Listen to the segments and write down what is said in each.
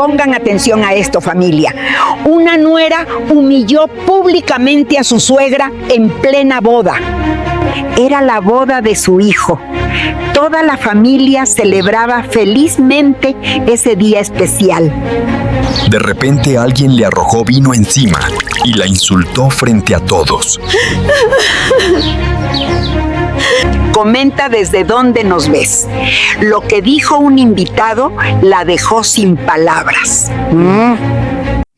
Pongan atención a esto, familia. Una nuera humilló públicamente a su suegra en plena boda. Era la boda de su hijo. Toda la familia celebraba felizmente ese día especial. De repente alguien le arrojó vino encima y la insultó frente a todos. Comenta desde dónde nos ves. Lo que dijo un invitado la dejó sin palabras.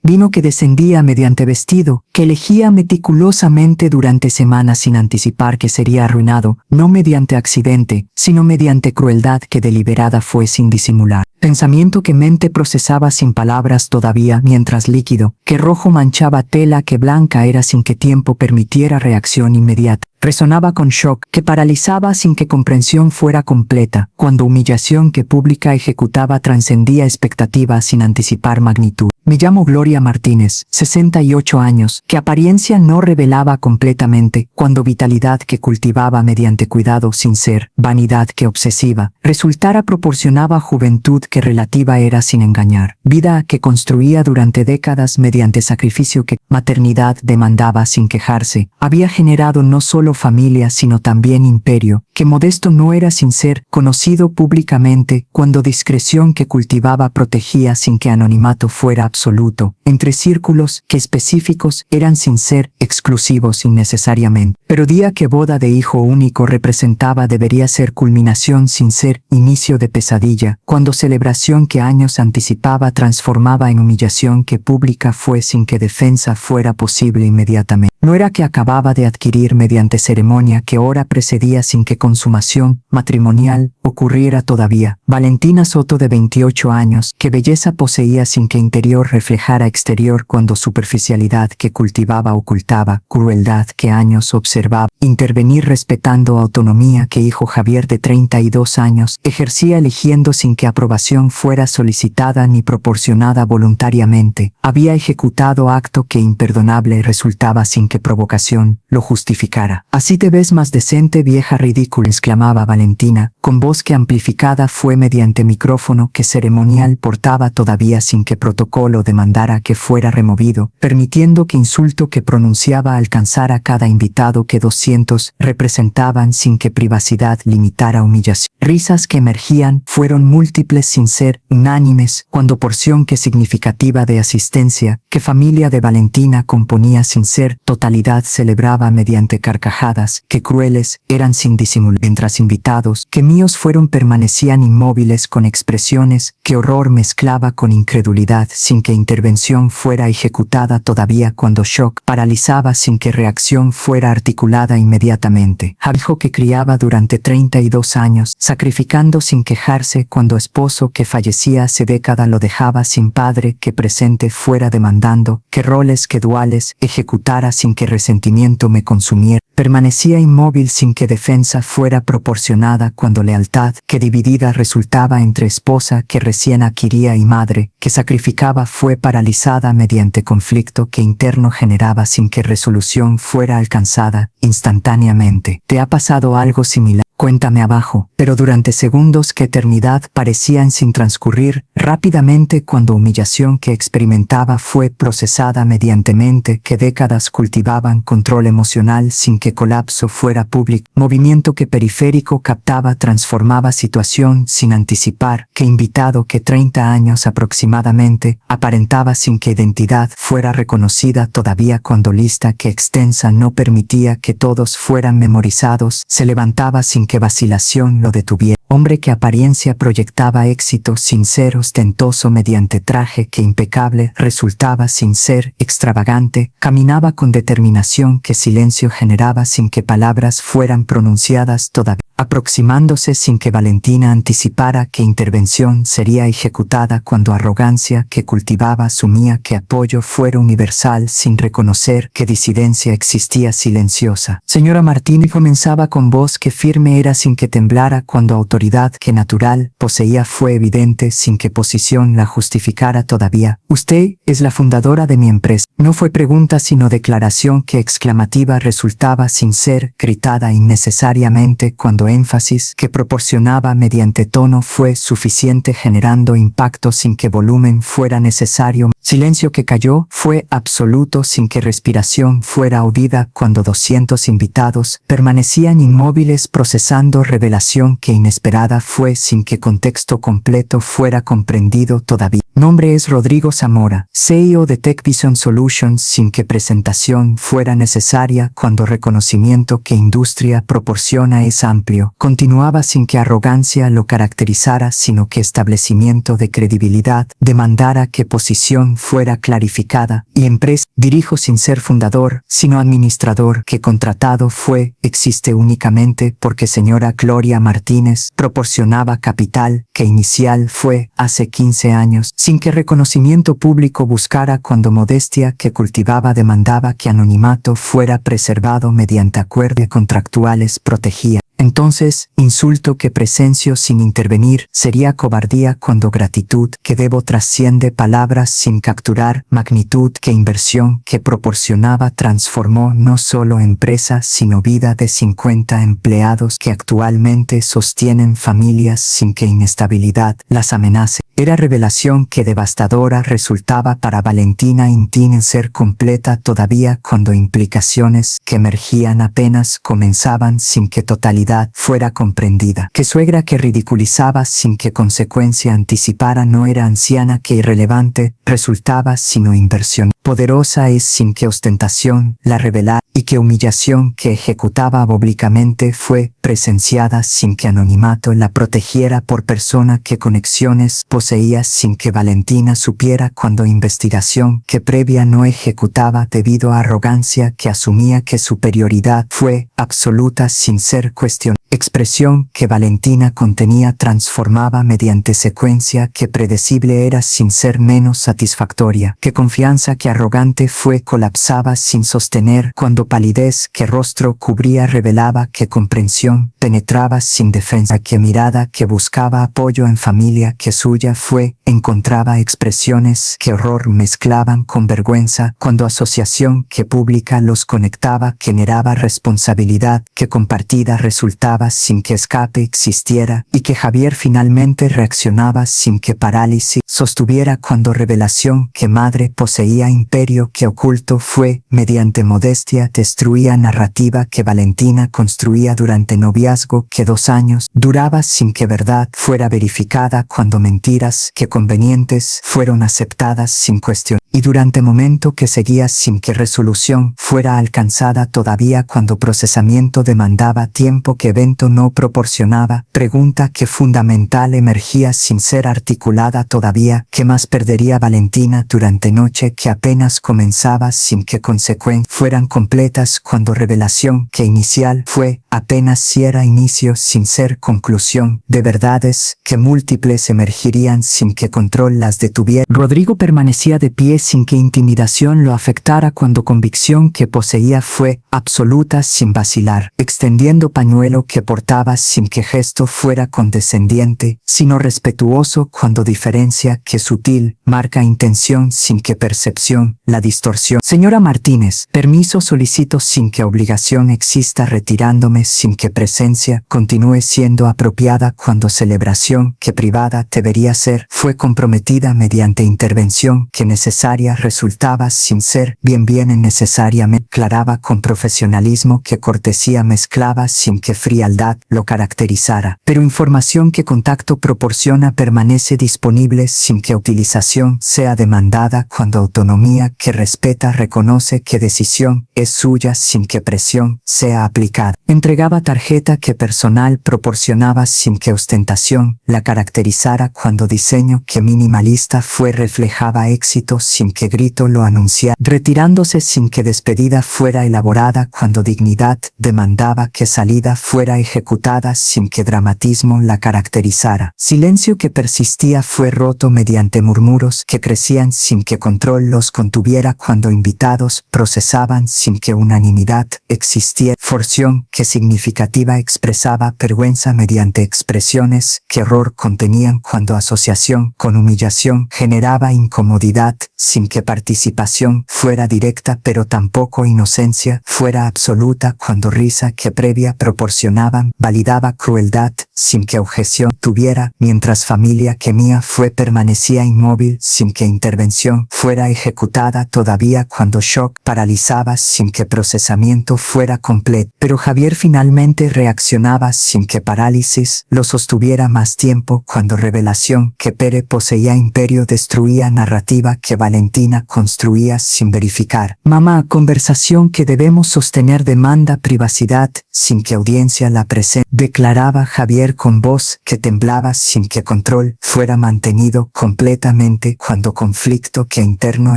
Vino que descendía mediante vestido, que elegía meticulosamente durante semanas sin anticipar que sería arruinado, no mediante accidente, sino mediante crueldad que deliberada fue sin disimular. Pensamiento que mente procesaba sin palabras todavía mientras líquido, que rojo manchaba tela que blanca era sin que tiempo permitiera reacción inmediata. Resonaba con shock que paralizaba sin que comprensión fuera completa, cuando humillación que pública ejecutaba trascendía expectativa sin anticipar magnitud. Me llamo Gloria Martínez, 68 años, que apariencia no revelaba completamente, cuando vitalidad que cultivaba mediante cuidado sin ser, vanidad que obsesiva, resultara proporcionaba juventud que relativa era sin engañar, vida que construía durante décadas mediante sacrificio que maternidad demandaba sin quejarse, había generado no solo familia sino también imperio, que modesto no era sin ser conocido públicamente, cuando discreción que cultivaba protegía sin que anonimato fuera absoluto, entre círculos que específicos eran sin ser exclusivos innecesariamente. Pero día que boda de hijo único representaba debería ser culminación sin ser inicio de pesadilla, cuando celebración que años anticipaba transformaba en humillación que pública fue sin que defensa fuera posible inmediatamente. No era que acababa de adquirir mediante ceremonia que hora precedía sin que consumación matrimonial ocurriera todavía. Valentina Soto, de 28 años, que belleza poseía sin que interior reflejara exterior, cuando superficialidad que cultivaba ocultaba, crueldad que años observaba, intervenir respetando autonomía que hijo Javier, de 32 años, ejercía eligiendo sin que aprobación fuera solicitada ni proporcionada voluntariamente, había ejecutado acto que imperdonable resultaba sin que provocación lo justificara. Así te ves más decente, vieja ridícula, exclamaba Valentina, con voz que amplificada fue mediante micrófono que ceremonial portaba todavía sin que protocolo demandara que fuera removido, permitiendo que insulto que pronunciaba alcanzara cada invitado que 200 representaban sin que privacidad limitara humillación. Risas que emergían fueron múltiples sin ser unánimes, cuando porción que significativa de asistencia que familia de Valentina componía sin ser totalidad celebraba mediante carcajadas que crueles eran sin disimular. Mientras invitados que míos fueron permanecían inmóviles con expresiones que horror mezclaba con incredulidad sin que intervención fuera ejecutada todavía, cuando shock paralizaba sin que reacción fuera articulada inmediatamente. Hijo que criaba durante 32 años, sacrificando sin quejarse, cuando esposo que fallecía hace década lo dejaba sin padre que presente fuera demandando que roles que duales ejecutara sin que resentimiento me consumiera. Permanecía inmóvil sin que defensa fuera proporcionada, cuando lealtad que dividida resultaba entre esposa que recién adquiría y madre que sacrificaba fue paralizada mediante conflicto que interno generaba sin que resolución fuera alcanzada instantáneamente. ¿Te ha pasado algo similar? Cuéntame abajo. Pero durante segundos que eternidad parecían sin transcurrir rápidamente, cuando humillación que experimentaba fue procesada mediante mente que décadas cultivaban control emocional sin que colapso fuera público, movimiento que periférico captaba transformaba situación sin anticipar, que invitado que 30 años aproximadamente aparentaba sin que identidad fuera reconocida todavía, cuando lista que extensa no permitía que todos fueran memorizados, se levantaba sin que vacilación lo detuviera. Hombre que apariencia proyectaba éxito sin ser ostentoso mediante traje que impecable resultaba sin ser extravagante, caminaba con determinación que silencio generaba sin que palabras fueran pronunciadas todavía, aproximándose sin que Valentina anticipara que intervención sería ejecutada, cuando arrogancia que cultivaba asumía que apoyo fuera universal sin reconocer que disidencia existía silenciosa. Señora Martínez, comenzaba con voz que firme era sin que temblara, cuando autoridad que natural poseía fue evidente sin que posición la justificara todavía. Usted es la fundadora de mi empresa. No fue pregunta sino declaración que exclamativa resultaba sin ser gritada innecesariamente, cuando cuando énfasis que proporcionaba mediante tono fue suficiente, generando impacto sin que volumen fuera necesario. Silencio que cayó fue absoluto sin que respiración fuera oída cuando 200 invitados permanecían inmóviles procesando revelación que inesperada fue sin que contexto completo fuera comprendido todavía. Nombre es Rodrigo Zamora, CEO de TechVision Solutions, sin que presentación fuera necesaria cuando reconocimiento que industria proporciona es amplio. Continuaba sin que arrogancia lo caracterizara, sino que establecimiento de credibilidad demandara que posición fuera clarificada y empresa. Dirijo sin ser fundador, sino administrador, que contratado fue, existe únicamente porque señora Gloria Martínez proporcionaba capital, que inicial fue hace 15 años, sin que reconocimiento público buscara cuando modestia que cultivaba demandaba que anonimato fuera preservado mediante acuerdos contractuales protegía. Entonces, insulto que presencio sin intervenir sería cobardía cuando gratitud que debo trasciende palabras sin capturar magnitud que inversión que proporcionaba transformó no solo empresa sino vida de 50 empleados que actualmente sostienen familias sin que inestabilidad las amenace. Era revelación que devastadora resultaba para Valentina Intín en ser completa todavía cuando implicaciones que emergían apenas comenzaban sin que totalidad fuera comprendida. Que suegra que ridiculizaba sin que consecuencia anticipara no era anciana que irrelevante resultaba sino inversión. Poderosa es sin que ostentación la revelara y que humillación que ejecutaba oblicuamente fue presenciada sin que anonimato la protegiera por persona que conexiones poseía sin que Valentina supiera cuando investigación que previa no ejecutaba debido a arrogancia que asumía que superioridad fue absoluta sin ser cuestionada. Expresión que Valentina contenía transformaba mediante secuencia que predecible era sin ser menos satisfactoria, que confianza que arrogante fue colapsaba sin sostener cuando palidez que rostro cubría revelaba que comprensión penetraba sin defensa, que mirada que buscaba apoyo en familia que suya fue encontraba expresiones que horror mezclaban con vergüenza cuando asociación que pública los conectaba generaba responsabilidad que compartida resultaba sin que escape existiera y que Javier finalmente reaccionaba sin que parálisis sostuviera cuando revelación que madre poseía imperio que oculto fue mediante modestia destruía narrativa que Valentina construía durante noviazgo que 2 años duraba sin que verdad fuera verificada cuando mentiras que convenientes fueron aceptadas sin cuestión y durante momento que seguía sin que resolución fuera alcanzada todavía cuando procesamiento demandaba tiempo que evento no proporcionaba, pregunta que fundamental emergía sin ser articulada todavía, que más perdería Valentina durante noche que apenas comenzaba sin que consecuencias fueran completas cuando revelación que inicial fue apenas si era inicio sin ser conclusión de verdades que múltiples emergirían sin que control las detuviera. Rodrigo permanecía de pie sin que intimidación lo afectara cuando convicción que poseía fue absoluta sin vacilar, extendiendo pañuelo que portaba sin que gesto fuera condescendiente, sino respetuoso cuando diferencia que sutil marca intención sin que percepción la distorsión. Señora Martínez, permiso solicito sin que obligación exista retirándome sin que presencia continúe siendo apropiada cuando celebración que privada debería ser fue comprometida mediante intervención que necesaria resultaba sin ser bien necesariamente aclaraba con profesionalismo que cortesía mezclaba sin que frialdad lo caracterizara, pero información que contacto proporciona permanece disponible sin que utilización sea demandada cuando autonomía que respeta reconoce que decisión es suya sin que presión sea aplicada. Entregaba tarjeta que personal proporcionaba sin que ostentación la caracterizara cuando diseño que minimalista fue reflejaba éxito sin que grito lo anunciara, retirándose sin que despedida fuera elaborada cuando dignidad demandaba que salida fuera ejecutada sin que dramatismo la caracterizara. Silencio que persistía fue roto mediante murmuros que crecían sin que control los contuviera cuando invitados procesaban sin que unanimidad existiera. Forción que significativa expresaba vergüenza mediante expresiones que horror contenían cuando asociación con humillación generaba incomodidad sin que participación fuera directa, pero tampoco inocencia fuera absoluta, cuando risa que previa proporcionaban validaba crueldad, sin que objeción tuviera, mientras familia que mía fue permanecía inmóvil, sin que intervención fuera ejecutada todavía, cuando shock paralizaba sin que procesamiento fuera completo. Pero Javier finalmente reaccionaba sin que parálisis lo sostuviera más tiempo, cuando revelación que Pere poseía imperio destruía narrativa que Valentina construía sin verificar. Mamá, conversación que debemos sostener demanda privacidad, sin que audiencia la presente, declaraba Javier con voz que temblaba, sin que control fuera mantenido completamente, cuando conflicto que interno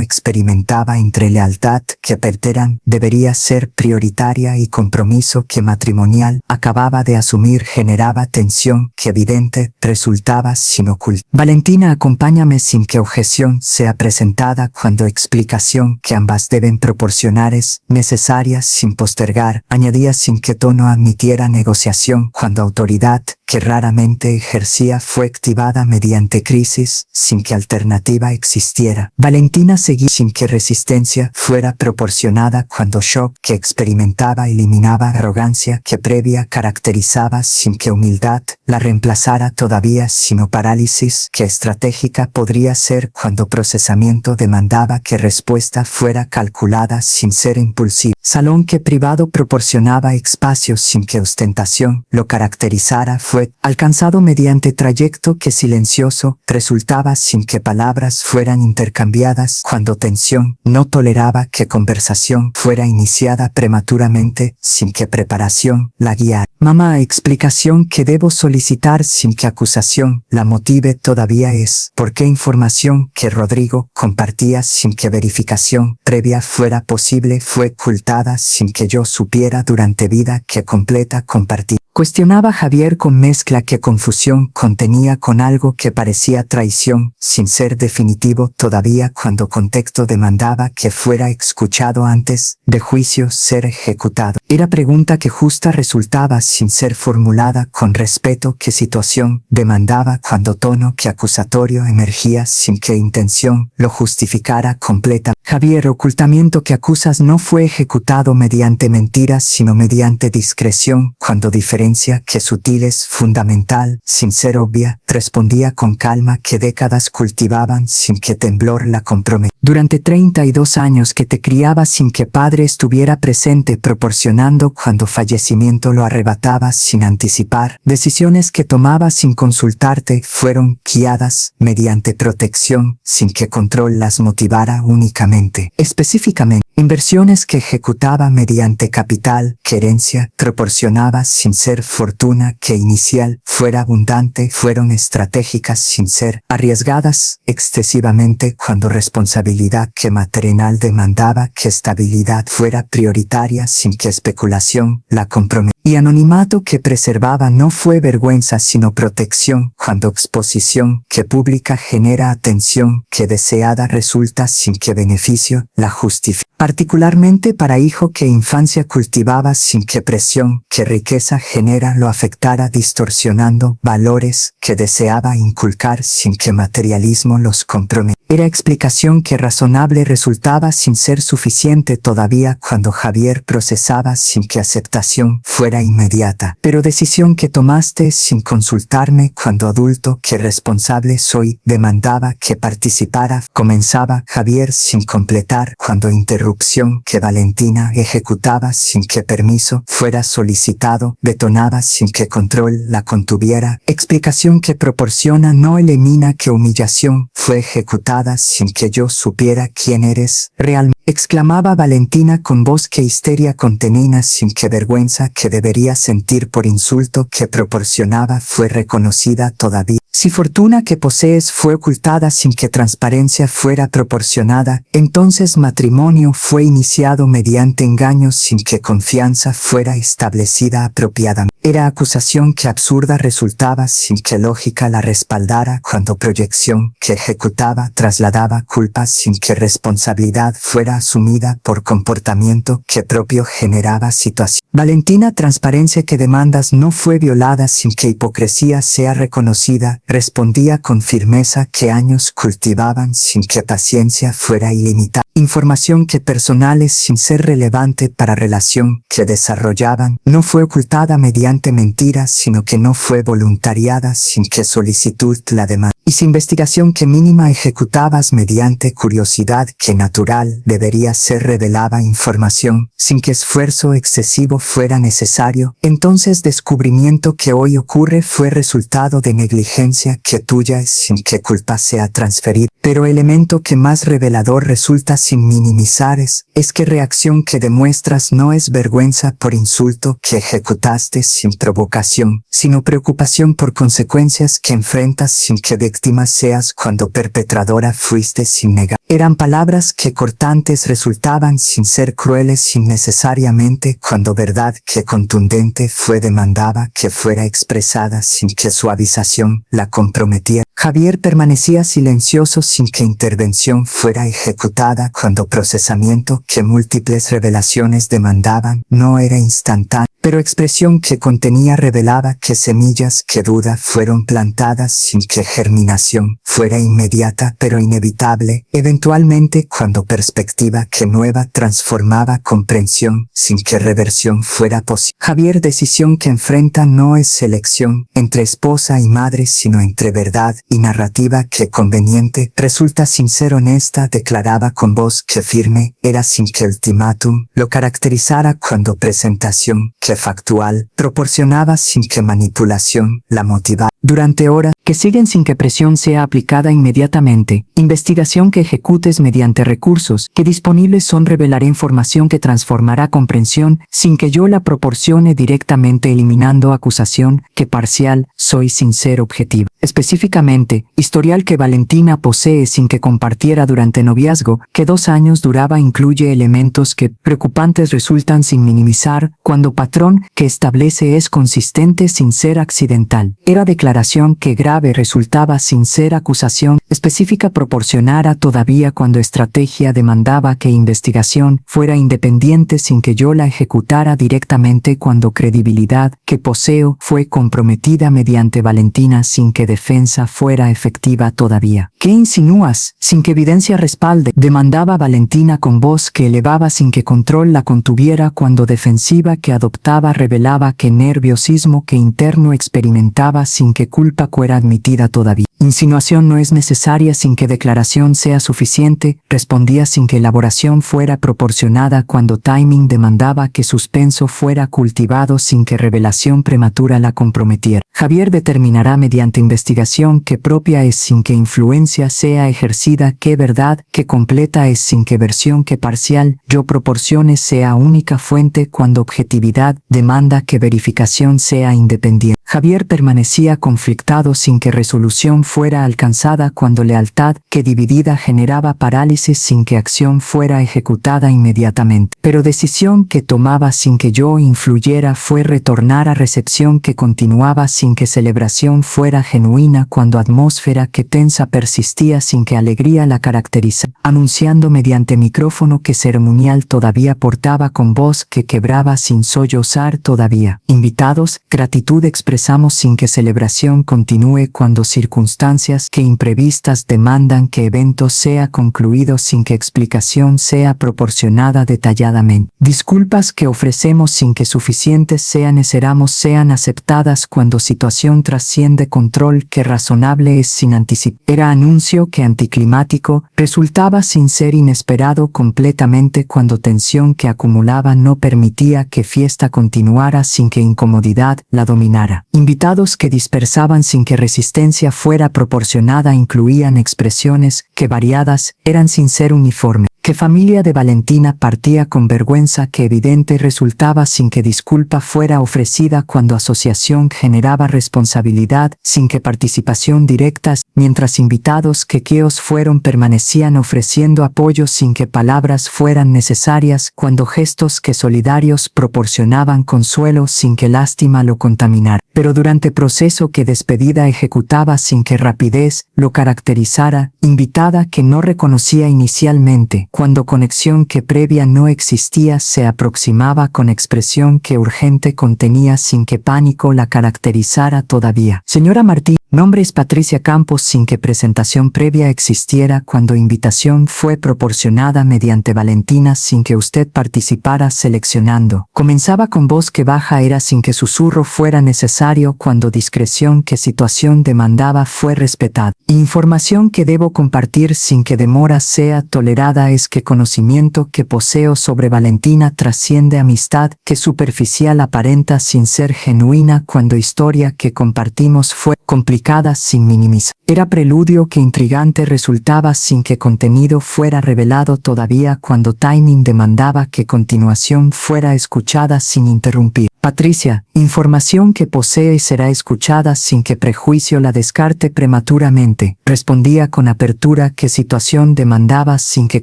experimentaba entre lealtad que perteran debería ser prioritaria y compromiso que matrimonial acababa de asumir generaba tensión que evidente resultaba sin ocultar. Valentina, acompáñame, sin que objeción sea presentada, cuando explicación que ambas deben proporcionar es necesaria sin postergar, añadía sin que tono admitiera negociación, cuando autoridad que raramente ejercía fue activada mediante crisis, sin que alternativa existiera. Valentina seguía sin que resistencia fuera proporcionada, cuando shock que experimentaba eliminaba arrogancia que previa caracterizaba, sin que humildad la reemplazara todavía, sino parálisis que estratégica podría ser, cuando procesamiento demandaba que respuesta fuera calculada sin ser impulsiva. Salón que privado proporcionaba espacios sin que ostentación lo caracterizara fue alcanzado mediante trayecto que silencioso resultaba, sin que palabras fueran intercambiadas, cuando tensión no toleraba que conversación fuera iniciada prematuramente, sin que preparación la guiara. Mamá, explicación que debo solicitar sin que acusación la motive todavía es, ¿por qué información que Rodrigo compartía sin que verificación previa fuera posible fue ocultada sin que yo supiera durante vida que completa compartí? Cuestionaba Javier con mezcla que confusión contenía con algo que parecía traición, sin ser definitivo todavía, cuando contexto demandaba que fuera escuchado antes de juicio ser ejecutado. Era pregunta que justa resultaba sin ser formulada con respeto que situación demandaba, cuando tono que acusatorio emergía sin que intención lo justificara completa. Javier, ocultamiento que acusas no fue ejecutado mediante mentiras sino mediante discreción, cuando diferencia que sutil es fundamental, sin ser obvia, respondía con calma que décadas cultivaban sin que temblor la comprometiera. Durante 32 años que te criaba sin que padre estuviera presente, proporcionando cuando fallecimiento lo arrebataba sin anticipar, decisiones que tomaba sin consultarte fueron guiadas mediante protección, sin que control las motivara únicamente. Específicamente, inversiones que ejecutaba mediante capital, que herencia proporcionaba sin ser fortuna que inicial fuera abundante, fueron estratégicas sin ser arriesgadas excesivamente, cuando responsabilidad que maternal demandaba que estabilidad fuera prioritaria sin que especulación la comprometiera. Y anonimato que preservaba no fue vergüenza sino protección, cuando exposición que pública genera atención que deseada resulta sin que beneficio la justifique. Particularmente para hijo que infancia cultivaba sin que presión que riqueza genera lo afectara, distorsionando valores que deseaba inculcar sin que materialismo los comprometiera. Era explicación que razonable resultaba sin ser suficiente todavía, cuando Javier procesaba sin que aceptación fuera inmediata. Pero decisión que tomaste sin consultarme, cuando adulto que responsable soy demandaba que participara. Comenzaba Javier sin completar, cuando interrupción que Valentina ejecutaba sin que permiso fuera solicitado, detonaba sin que control la contuviera. Explicación que proporciona no elimina que humillación fue ejecutada sin que yo supiera quién eres realmente. Exclamaba Valentina con voz que histeria contenía, sin que vergüenza que debería sentir por insulto que proporcionaba fue reconocida todavía. Si fortuna que posees fue ocultada sin que transparencia fuera proporcionada, entonces matrimonio fue iniciado mediante engaños sin que confianza fuera establecida apropiadamente. Era acusación que absurda resultaba sin que lógica la respaldara, cuando proyección que ejecutaba trasladaba culpas sin que responsabilidad fuera asumida por comportamiento que propio generaba situación. Valentina, transparencia que demandas no fue violada sin que hipocresía sea reconocida, respondía con firmeza que años cultivaban sin que paciencia fuera ilimitada. Información que personales sin ser relevante para relación que desarrollaban no fue ocultada mediante mentiras, sino que no fue voluntariada sin que solicitud la demanda. Y si investigación que mínima ejecutabas mediante curiosidad que natural debería ser revelada información sin que esfuerzo excesivo fuera necesario, entonces descubrimiento que hoy ocurre fue resultado de negligencia que tuya sin que culpa sea transferida. Pero elemento que más revelador resulta sin minimizar es que reacción que demuestras no es vergüenza por insulto que ejecutaste sin provocación, sino preocupación por consecuencias que enfrentas sin que víctima seas cuando perpetradora fuiste sin negar. Eran palabras que cortantes resultaban sin ser crueles innecesariamente cuando verdad que contundente fue demandaba que fuera expresada sin que suavización la comprometiera. Javier permanecía silencioso sin que intervención fuera ejecutada cuando procesamiento que múltiples revelaciones demandaban no era instantáneo, pero expresión que contenía revelaba que semillas que duda fueron plantadas sin que germinación fuera inmediata pero inevitable, eventualmente cuando perspectiva que nueva transformaba comprensión sin que reversión fuera posible. Javier decisión que enfrenta no es selección entre esposa y madre sino entre verdad y narrativa que conveniente resulta sin ser honesta declaraba con voz que firme era sin que ultimátum lo caracterizara cuando presentación que factual proporcionaba sin que manipulación la motivara. Durante horas que siguen sin que presión sea aplicada inmediatamente, investigación que ejecutes mediante recursos que disponibles son revelará información que transformará comprensión sin que yo la proporcione directamente eliminando acusación que parcial soy sin ser objetivo. Específicamente, historial que Valentina posee sin que compartiera durante noviazgo que 2 años duraba incluye elementos que preocupantes resultan sin minimizar cuando patrón que establece es consistente sin ser accidental. Era declaración que grave resultaba sin ser acusación específica proporcionara todavía cuando estrategia demandaba que investigación fuera independiente sin que yo la ejecutara directamente cuando credibilidad que poseo fue comprometida mediante Valentina sin que defensa fuera efectiva todavía. ¿Qué insinúas? Sin que evidencia respalde, demandaba Valentina con voz que elevaba sin que control la contuviera cuando defensiva que adoptaba revelaba que nerviosismo que interno experimentaba sin que culpa fuera admitida todavía. Insinuación no es necesaria sin que declaración sea suficiente, respondía sin que elaboración fuera proporcionada cuando timing demandaba que suspenso fuera cultivado sin que revelación prematura la comprometiera. Javier determinará mediante investigación que propia es sin que influencia sea ejercida que verdad que completa es sin que versión que parcial yo proporcione sea única fuente cuando objetividad demanda que verificación sea independiente. Javier permanecía conflictado sin que resolución fuera alcanzada cuando lealtad que dividida generaba parálisis sin que acción fuera ejecutada inmediatamente. Pero decisión que tomaba sin que yo influyera fue retornar a recepción que continuaba sin que celebración fuera genuina cuando atmósfera que tensa persistía sin que alegría la caracterizara, anunciando mediante micrófono que ceremonial todavía portaba con voz que quebraba sin sollozar todavía. Invitados, gratitud expresamos sin que celebración continúe cuando circunstancias que imprevistas demandan que evento sea concluido sin que explicación sea proporcionada detalladamente. Disculpas que ofrecemos sin que suficientes sean esperamos sean aceptadas cuando situación trasciende control que razonable es sin anticipar. Era anuncio que anticlimático resultaba sin ser inesperado completamente cuando tensión que acumulaba no permitía que fiesta continuara sin que incomodidad la dominara. Invitados que dispersaban sin que resistencia fuera proporcionada incluían expresiones que variadas eran sin ser uniforme. Que familia de Valentina partía con vergüenza que evidente resultaba sin que disculpa fuera ofrecida cuando asociación generaba responsabilidad sin que participación directa, mientras invitados que queos fueron permanecían ofreciendo apoyo sin que palabras fueran necesarias cuando gestos que solidarios proporcionaban consuelo sin que lástima lo contaminara. Pero durante proceso que despedida ejecutaba sin que rapidez lo caracterizara, invitada que no reconocía inicialmente, cuando conexión que previa no existía se aproximaba con expresión que urgente contenía sin que pánico la caracterizara todavía. Señora Martí, Nombre es Patricia Campos sin que presentación previa existiera cuando invitación fue proporcionada mediante Valentina sin que usted participara seleccionando. Comenzaba con voz que baja era sin que susurro fuera necesario cuando discreción que situación demandaba fue respetada. Información que debo compartir sin que demora sea tolerada es que conocimiento que poseo sobre Valentina trasciende amistad que superficial aparenta sin ser genuina cuando historia que compartimos fue complicada sin minimizar. Era preludio que intrigante resultaba sin que contenido fuera revelado todavía cuando timing demandaba que continuación fuera escuchada sin interrumpir. Patricia, información que posee y será escuchada sin que prejuicio la descarte prematuramente. Respondía con apertura que situación demandaba sin que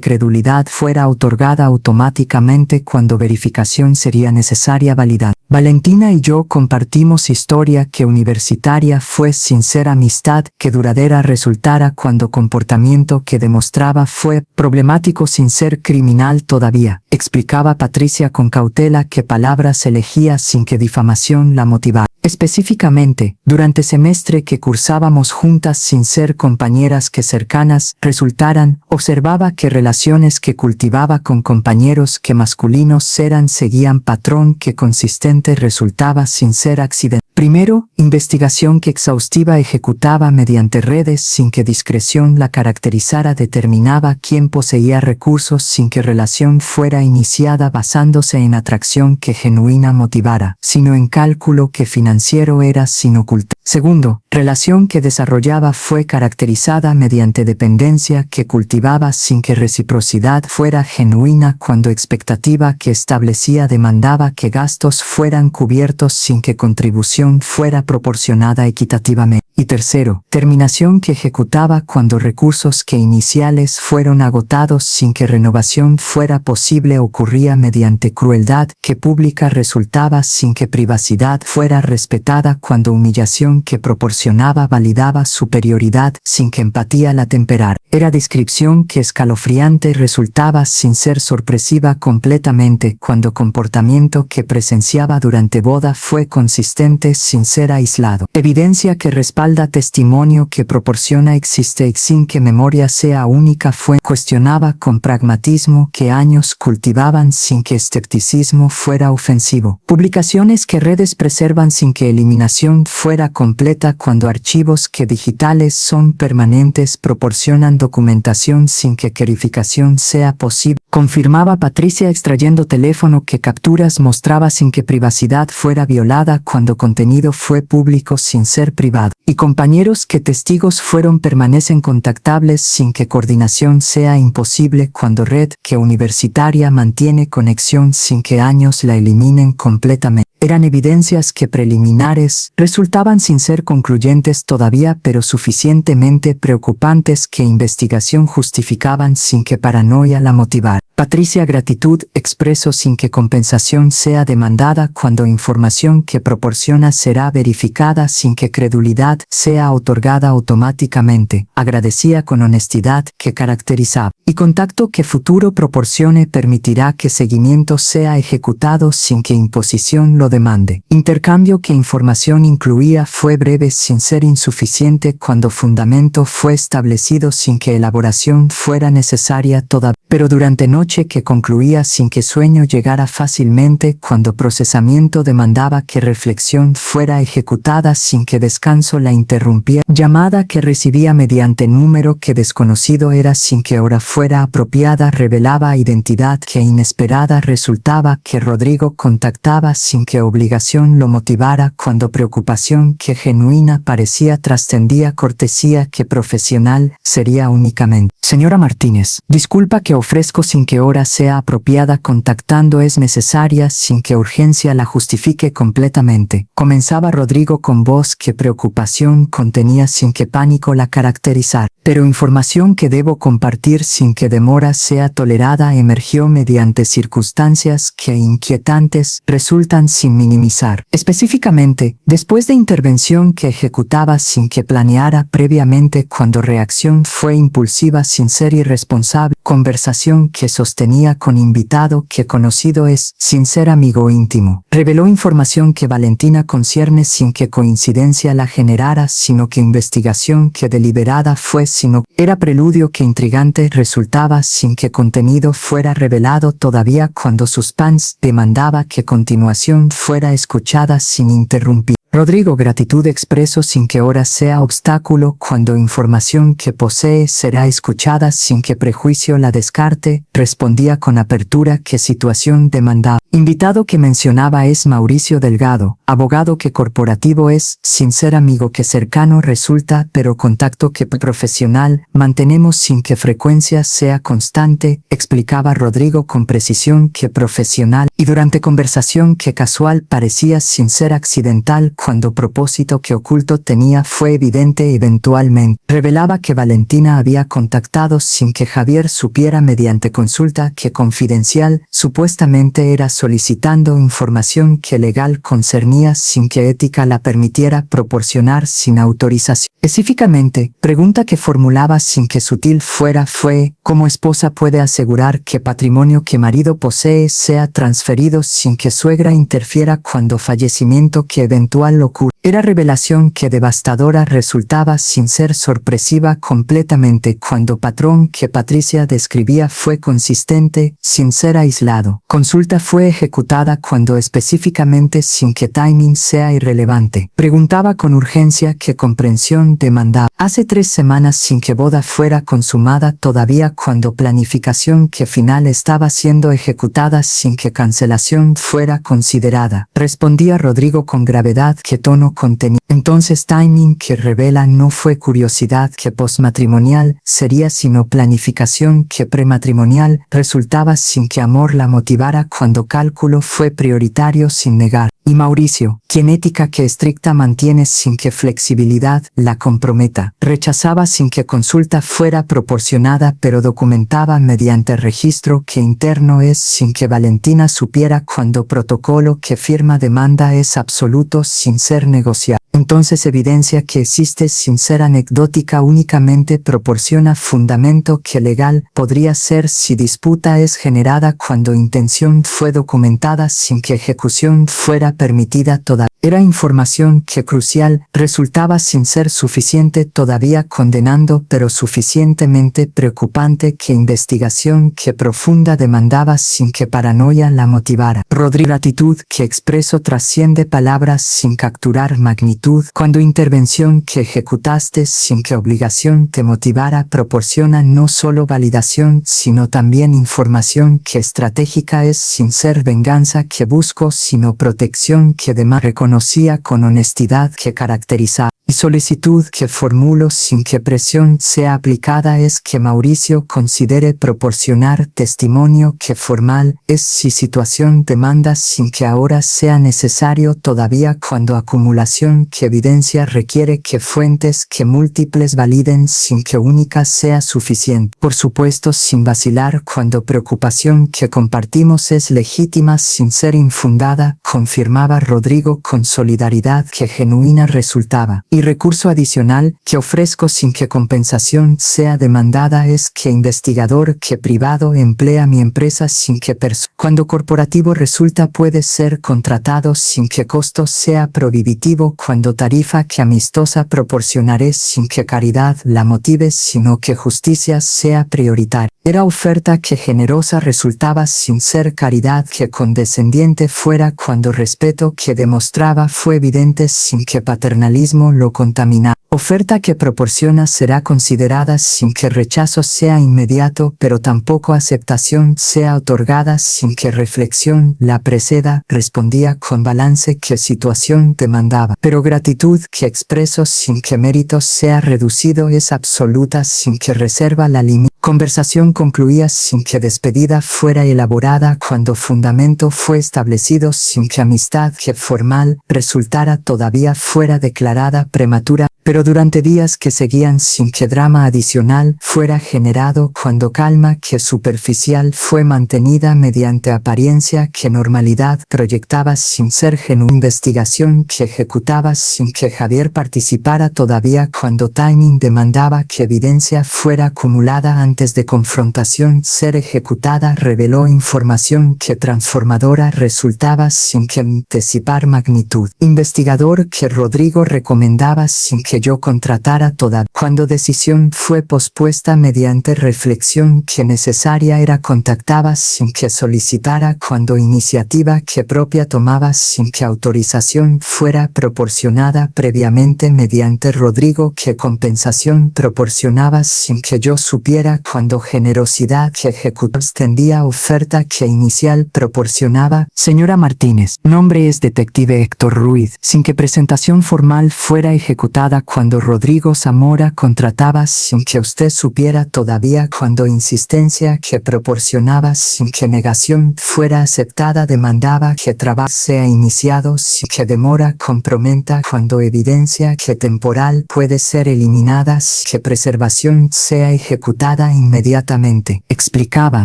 credulidad fuera otorgada automáticamente cuando verificación sería necesaria validar. Valentina y yo compartimos historia que universitaria fue sincera amistad que duradera resultara cuando comportamiento que demostraba fue problemático sin ser criminal todavía. Explicaba Patricia con cautela que palabras elegía sin que difamación la motivara. Específicamente, durante semestre que cursábamos juntas sin ser compañeras que cercanas resultaran, observaba que relaciones que cultivaba con compañeros que masculinos eran seguían patrón que consistente resultaba sin ser accidente. Primero, investigación que exhaustiva ejecutaba mediante redes sin que discreción la caracterizara determinaba quién poseía recursos sin que relación fuera iniciada basándose en atracción que genuina motivara, sino en cálculo que financiero era sin ocultar. Segundo, relación que desarrollaba fue caracterizada mediante dependencia que cultivaba sin que reciprocidad fuera genuina cuando expectativa que establecía demandaba que gastos fueran cubiertos sin que contribución fuera proporcionada equitativamente. Y tercero, terminación que ejecutaba cuando recursos que iniciales fueron agotados sin que renovación fuera posible ocurría mediante crueldad que pública resultaba sin que privacidad fuera respetada cuando humillación que proporcionaba validaba superioridad sin que empatía la temperara. Era descripción que escalofriante resultaba sin ser sorpresiva completamente cuando comportamiento que presenciaba durante boda fue consistente sin ser aislado. Evidencia que respalda testimonio que proporciona existe sin que memoria sea única fue cuestionaba con pragmatismo que años cultivaban sin que escepticismo fuera ofensivo. Publicaciones que redes preservan sin que eliminación fuera completa cuando archivos que digitales son permanentes proporcionan documentación sin que verificación sea posible. Confirmaba Patricia extrayendo teléfono que capturas mostraba sin que privacidad fuera violada cuando contenido fue público sin ser privado. Y compañeros que testigos fueron permanecen contactables sin que coordinación sea imposible cuando red que universitaria mantiene conexión sin que años la eliminen completamente. Eran evidencias que preliminares resultaban sin ser concluyentes todavía pero suficientemente preocupantes que investigación justificaban sin que paranoia la motivara. Patricia, gratitud expreso sin que compensación sea demandada cuando información que proporciona será verificada sin que credulidad sea otorgada automáticamente. Agradecía con honestidad que caracterizaba. Y contacto que futuro proporcione permitirá que seguimiento sea ejecutado sin que imposición lo demande. Intercambio que información incluía fue breve sin ser insuficiente cuando fundamento fue establecido sin que elaboración fuera necesaria toda, pero durante noche que concluía sin que sueño llegara fácilmente cuando procesamiento demandaba que reflexión fuera ejecutada sin que descanso la interrumpía. Llamada que recibía mediante número que desconocido era sin que hora fuera apropiada revelaba identidad que inesperada resultaba que Rodrigo contactaba sin que obligación lo motivara cuando preocupación que genuina parecía trascendía cortesía que profesional sería únicamente. Señora Martínez, disculpa que ofrezco sin que hora sea apropiada contactando es necesaria sin que urgencia la justifique completamente. Comenzaba Rodrigo con voz que preocupación contenía sin que pánico la caracterizara. Pero información que debo compartir sin que demora sea tolerada emergió mediante circunstancias que inquietantes resultan sin minimizar. Específicamente, después de intervención que ejecutaba sin que planeara previamente cuando reacción fue impulsiva sin ser irresponsable, conversación que sostenía sostenía con invitado que conocido es, sin ser amigo íntimo. Reveló información que Valentina concierne sin que coincidencia la generara, sino que investigación que deliberada fue, sino era preludio que intrigante resultaba sin que contenido fuera revelado todavía cuando suspense demandaba que continuación fuera escuchada sin interrumpir. Rodrigo, gratitud expreso sin que hora sea obstáculo cuando información que posee será escuchada sin que prejuicio la descarte, respondía con apertura que situación demandaba. Invitado que mencionaba es Mauricio Delgado, abogado que corporativo es, sin ser amigo que cercano resulta, pero contacto que profesional mantenemos sin que frecuencia sea constante, explicaba Rodrigo con precisión que profesional, y durante conversación que casual parecía sin ser accidental cuando propósito que oculto tenía fue evidente eventualmente. Revelaba que Valentina había contactado sin que Javier supiera mediante consulta que confidencial supuestamente era solicitando información que legal concernía sin que ética la permitiera proporcionar sin autorización. Específicamente, pregunta que formulaba sin que sutil fuera fue, ¿cómo esposa puede asegurar que patrimonio que marido posee sea transferido sin que suegra interfiera cuando fallecimiento que eventual ocurre? Era revelación que devastadora resultaba sin ser sorpresiva completamente cuando patrón que Patricia describía fue consistente, sin ser aislado. Consulta fue ejecutada cuando específicamente sin que timing sea irrelevante. Preguntaba con urgencia que comprensión demandaba. Hace 3 semanas sin que boda fuera consumada todavía cuando planificación que final estaba siendo ejecutada sin que cancelación fuera considerada. Respondía Rodrigo con gravedad que tono contenía. Entonces timing que revela no fue curiosidad que postmatrimonial sería sino planificación que prematrimonial resultaba sin que amor la motivara cuando cálculo fue prioritario sin negar. Y Mauricio, quien ética que estricta mantiene sin que flexibilidad la comprometa, rechazaba sin que consulta fuera proporcionada pero documentaba mediante registro que interno es sin que Valentina supiera cuando protocolo que firma demanda es absoluto sin ser negociado. Entonces evidencia que existe sin ser anecdótica únicamente proporciona fundamento que legal podría ser si disputa es generada cuando intención fue documentada sin que ejecución fuera permitida toda. Era información que crucial resultaba sin ser suficiente todavía condenando pero suficientemente preocupante que investigación que profunda demandaba sin que paranoia la motivara. Rodrigo, gratitud que expreso trasciende palabras sin capturar magnitud cuando intervención que ejecutaste sin que obligación te motivara proporciona no solo validación sino también información que estratégica es sin ser venganza que busco sino protección que demanda reconocía con honestidad que caracteriza y solicitud que formulo sin que presión sea aplicada es que Mauricio considere proporcionar testimonio que formal es si situación demanda sin que ahora sea necesario todavía cuando acumulación que evidencia requiere que fuentes que múltiples validen sin que única sea suficiente. Por supuesto sin vacilar cuando preocupación que compartimos es legítima sin ser infundada, confirmaba Rodrigo con solidaridad que genuina resultaba. Y recurso adicional que ofrezco sin que compensación sea demandada es que investigador que privado emplea mi empresa sin que cuando corporativo resulta puede ser contratado sin que costo sea prohibitivo cuando tarifa que amistosa proporcionaré sin que caridad la motive sino que justicia sea prioritaria. Era oferta que generosa resultaba sin ser caridad que condescendiente fuera cuando respeto que demostraba fue evidente sin que paternalismo lo contamina. Oferta que proporciona será considerada sin que rechazo sea inmediato, pero tampoco aceptación sea otorgada sin que reflexión la preceda, respondía con balance que situación demandaba. Pero gratitud que expreso sin que mérito sea reducido es absoluta sin que reserva la limita. Conversación concluía sin que despedida fuera elaborada cuando fundamento fue establecido sin que amistad que formal resultara todavía fuera declarada prematura. pero durante días que seguían sin que drama adicional fuera generado, cuando calma que superficial fue mantenida mediante apariencia que normalidad proyectaba sin ser genuina, investigación que ejecutaba sin que Javier participara todavía, cuando timing demandaba que evidencia fuera acumulada antes de confrontación ser ejecutada, reveló información que transformadora resultaba sin que anticipar magnitud. Investigador que Rodrigo recomendaba sin que yo contratara toda. Cuando decisión fue pospuesta mediante reflexión que necesaria era contactaba sin que solicitara, cuando iniciativa que propia tomaba sin que autorización fuera proporcionada previamente mediante Rodrigo que compensación proporcionaba sin que yo supiera, cuando generosidad que ejecutó extendía oferta que inicial proporcionaba. Señora Martínez, nombre es detective Héctor Ruiz, sin que presentación formal fuera ejecutada, cuando Rodrigo Zamora contrataba sin que usted supiera todavía, cuando insistencia que proporcionaba sin que negación fuera aceptada demandaba que trabajo sea iniciado sin que demora comprometa, cuando evidencia que temporal puede ser eliminada sin que preservación sea ejecutada inmediatamente. Explicaba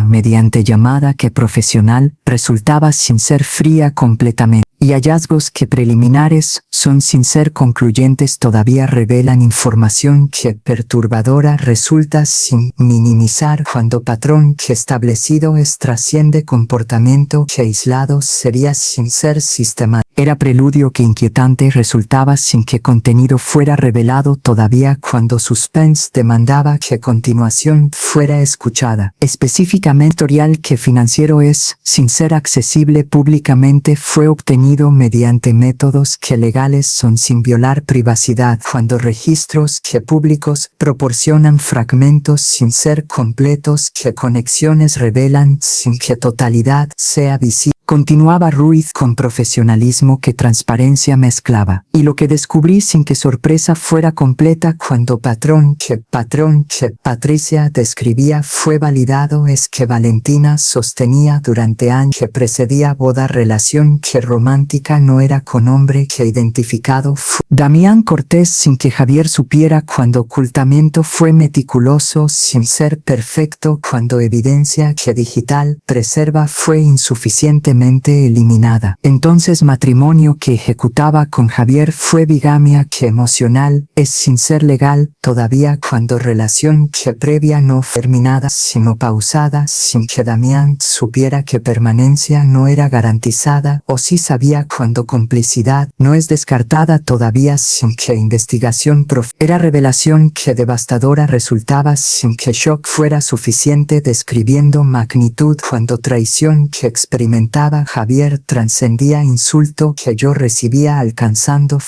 mediante llamada que profesional resultaba sin ser fría completamente, y hallazgos que preliminares son sin ser concluyentes todavía revelan información que perturbadora resulta sin minimizar, cuando patrón que establecido es trasciende comportamiento que aislado sería sin ser sistemático. Era preludio que inquietante resultaba sin que contenido fuera revelado todavía, cuando suspense demandaba que continuación fuera escuchada. Específicamente historial que financiero es, sin ser accesible públicamente, fue obtenido mediante métodos que legales son sin violar privacidad, cuando registros que públicos proporcionan fragmentos sin ser completos que conexiones revelan sin que totalidad sea visible. Continuaba Ruiz con profesionalismo que transparencia mezclaba, y lo que descubrí sin que sorpresa fuera completa, cuando patrón que Patricia describía fue validado, es que Valentina sostenía durante años que precedía boda relación que romántica no era con hombre que identificado fue Damián Cortés sin que Javier supiera, cuando ocultamiento fue meticuloso sin ser perfecto, cuando evidencia que digital preserva fue insuficientemente eliminada. Entonces matrimonio que ejecutaba con Javier fue bigamia que emocional es sin ser legal todavía, cuando relación que previa no terminada sino pausada sin que Damián supiera que permanencia no era garantizada, o si sabía, cuando complicidad no es descartada todavía sin que investigación era revelación que devastadora resultaba sin que shock fuera suficiente describiendo magnitud, cuando traición que experimentaba Javier trascendía insulto que yo recibía alcanzando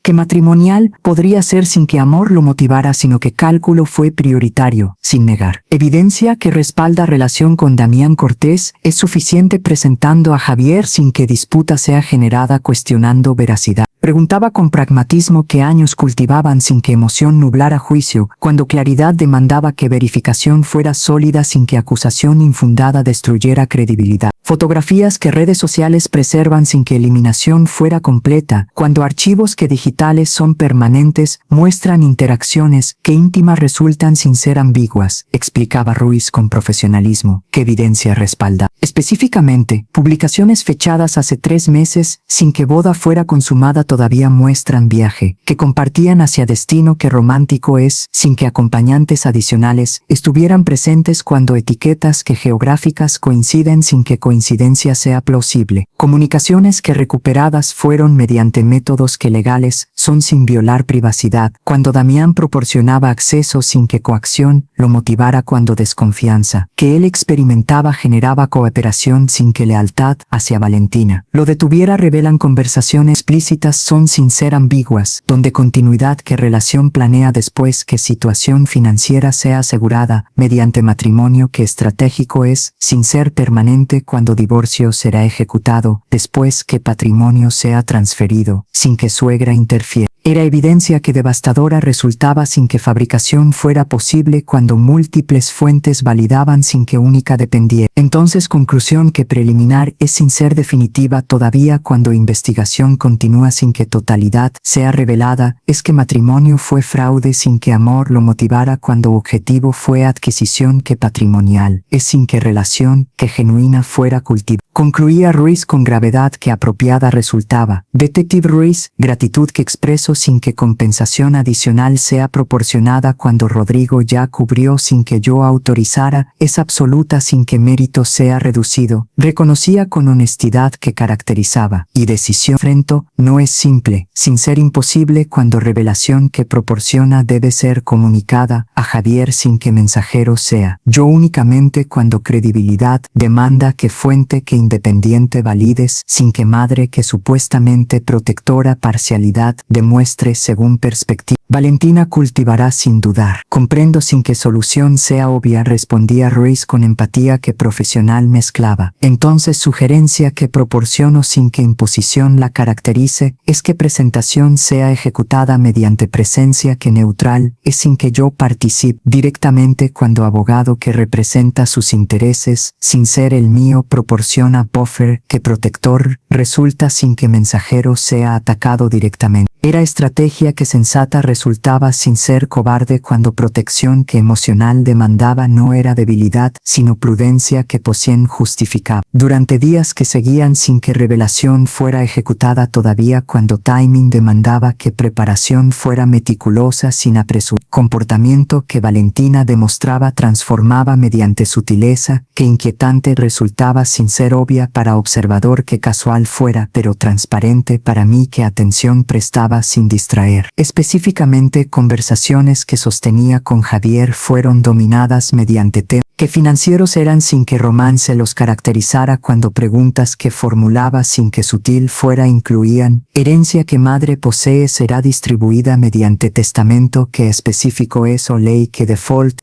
que matrimonial podría ser sin que amor lo motivara, sino que cálculo fue prioritario, sin negar. Evidencia que respalda relación con Damián Cortés es suficiente presentando a Javier sin que disputa sea generada cuestionando veracidad. Preguntaba con pragmatismo que años cultivaban sin que emoción nublara juicio, cuando claridad demandaba que verificación fuera sólida sin que acusación infundada destruyera credibilidad. Fotografías que redes sociales preservan sin que eliminación fuera completa, cuando archivos que digitales son permanentes muestran interacciones que íntimas resultan sin ser ambiguas, explicaba Ruiz con profesionalismo, que evidencia respalda. Específicamente, publicaciones fechadas hace 3 meses sin que boda fuera consumada todavía muestran viaje, que compartían hacia destino que romántico es, sin que acompañantes adicionales estuvieran presentes, cuando etiquetas que geográficas coinciden sin que coincidencia sea plausible. Comunicaciones que recuperadas fueron mediante métodos que legales son sin violar privacidad, cuando Damián proporcionaba acceso sin que coacción lo motivara, cuando desconfianza que él experimentaba generaba cooperación sin que lealtad hacia Valentina lo detuviera. Revelan conversaciones explícitas son sin ser ambiguas, donde continuidad que relación planea después que situación financiera sea asegurada mediante matrimonio que estratégico es, sin ser permanente, cuando divorcio será ejecutado después que patrimonio sea transferido, sin que suegra interfiera. Era evidencia que devastadora resultaba sin que fabricación fuera posible cuando múltiples fuentes validaban sin que única dependiera. Entonces conclusión que preliminar es sin ser definitiva todavía cuando investigación continúa sin que totalidad sea revelada, es que matrimonio fue fraude sin que amor lo motivara cuando objetivo fue adquisición que patrimonial, es sin que relación que genuina fuera cultivada. Concluía Ruiz con gravedad que apropiada resultaba. Detective Ruiz, gratitud que expreso sin que compensación adicional sea proporcionada cuando Rodrigo ya cubrió sin que yo autorizara, es absoluta sin que mérito sea reducido. Reconocía con honestidad que caracterizaba. Y decisión frento no es simple, sin ser imposible cuando revelación que proporciona debe ser comunicada a Javier sin que mensajero sea. Yo únicamente cuando credibilidad demanda que fuente que independiente valides sin que madre que supuestamente protectora parcialidad demuestre según perspectiva. Valentina cultivará sin dudar. Comprendo sin que solución sea obvia, respondía Ruiz con empatía que profesional mezclaba. Entonces sugerencia que proporciono sin que imposición la caracterice, es que presentación sea ejecutada mediante presencia que neutral, es sin que yo participe directamente cuando abogado que representa sus intereses, sin ser el mío proporciona buffer que protector, resulta sin que mensajero sea atacado directamente. Era estrategia que sensata resultaba sin ser cobarde cuando protección que emocional demandaba no era debilidad, sino prudencia que poseen justificaba. Durante días que seguían sin que revelación fuera ejecutada todavía cuando timing demandaba que preparación fuera meticulosa sin apresur. Comportamiento que Valentina demostraba transformaba mediante sutileza, que inquietante resultaba sin ser obvia para observador que casual fuera, pero transparente para mí que atención prestaba sin distraer. Específicamente conversaciones que sostenía con Javier fueron dominadas mediante temas que financieros eran sin que romance los caracterizara cuando preguntas que formulaba sin que sutil fuera incluían, herencia que madre posee será distribuida mediante testamento que específico es o ley que default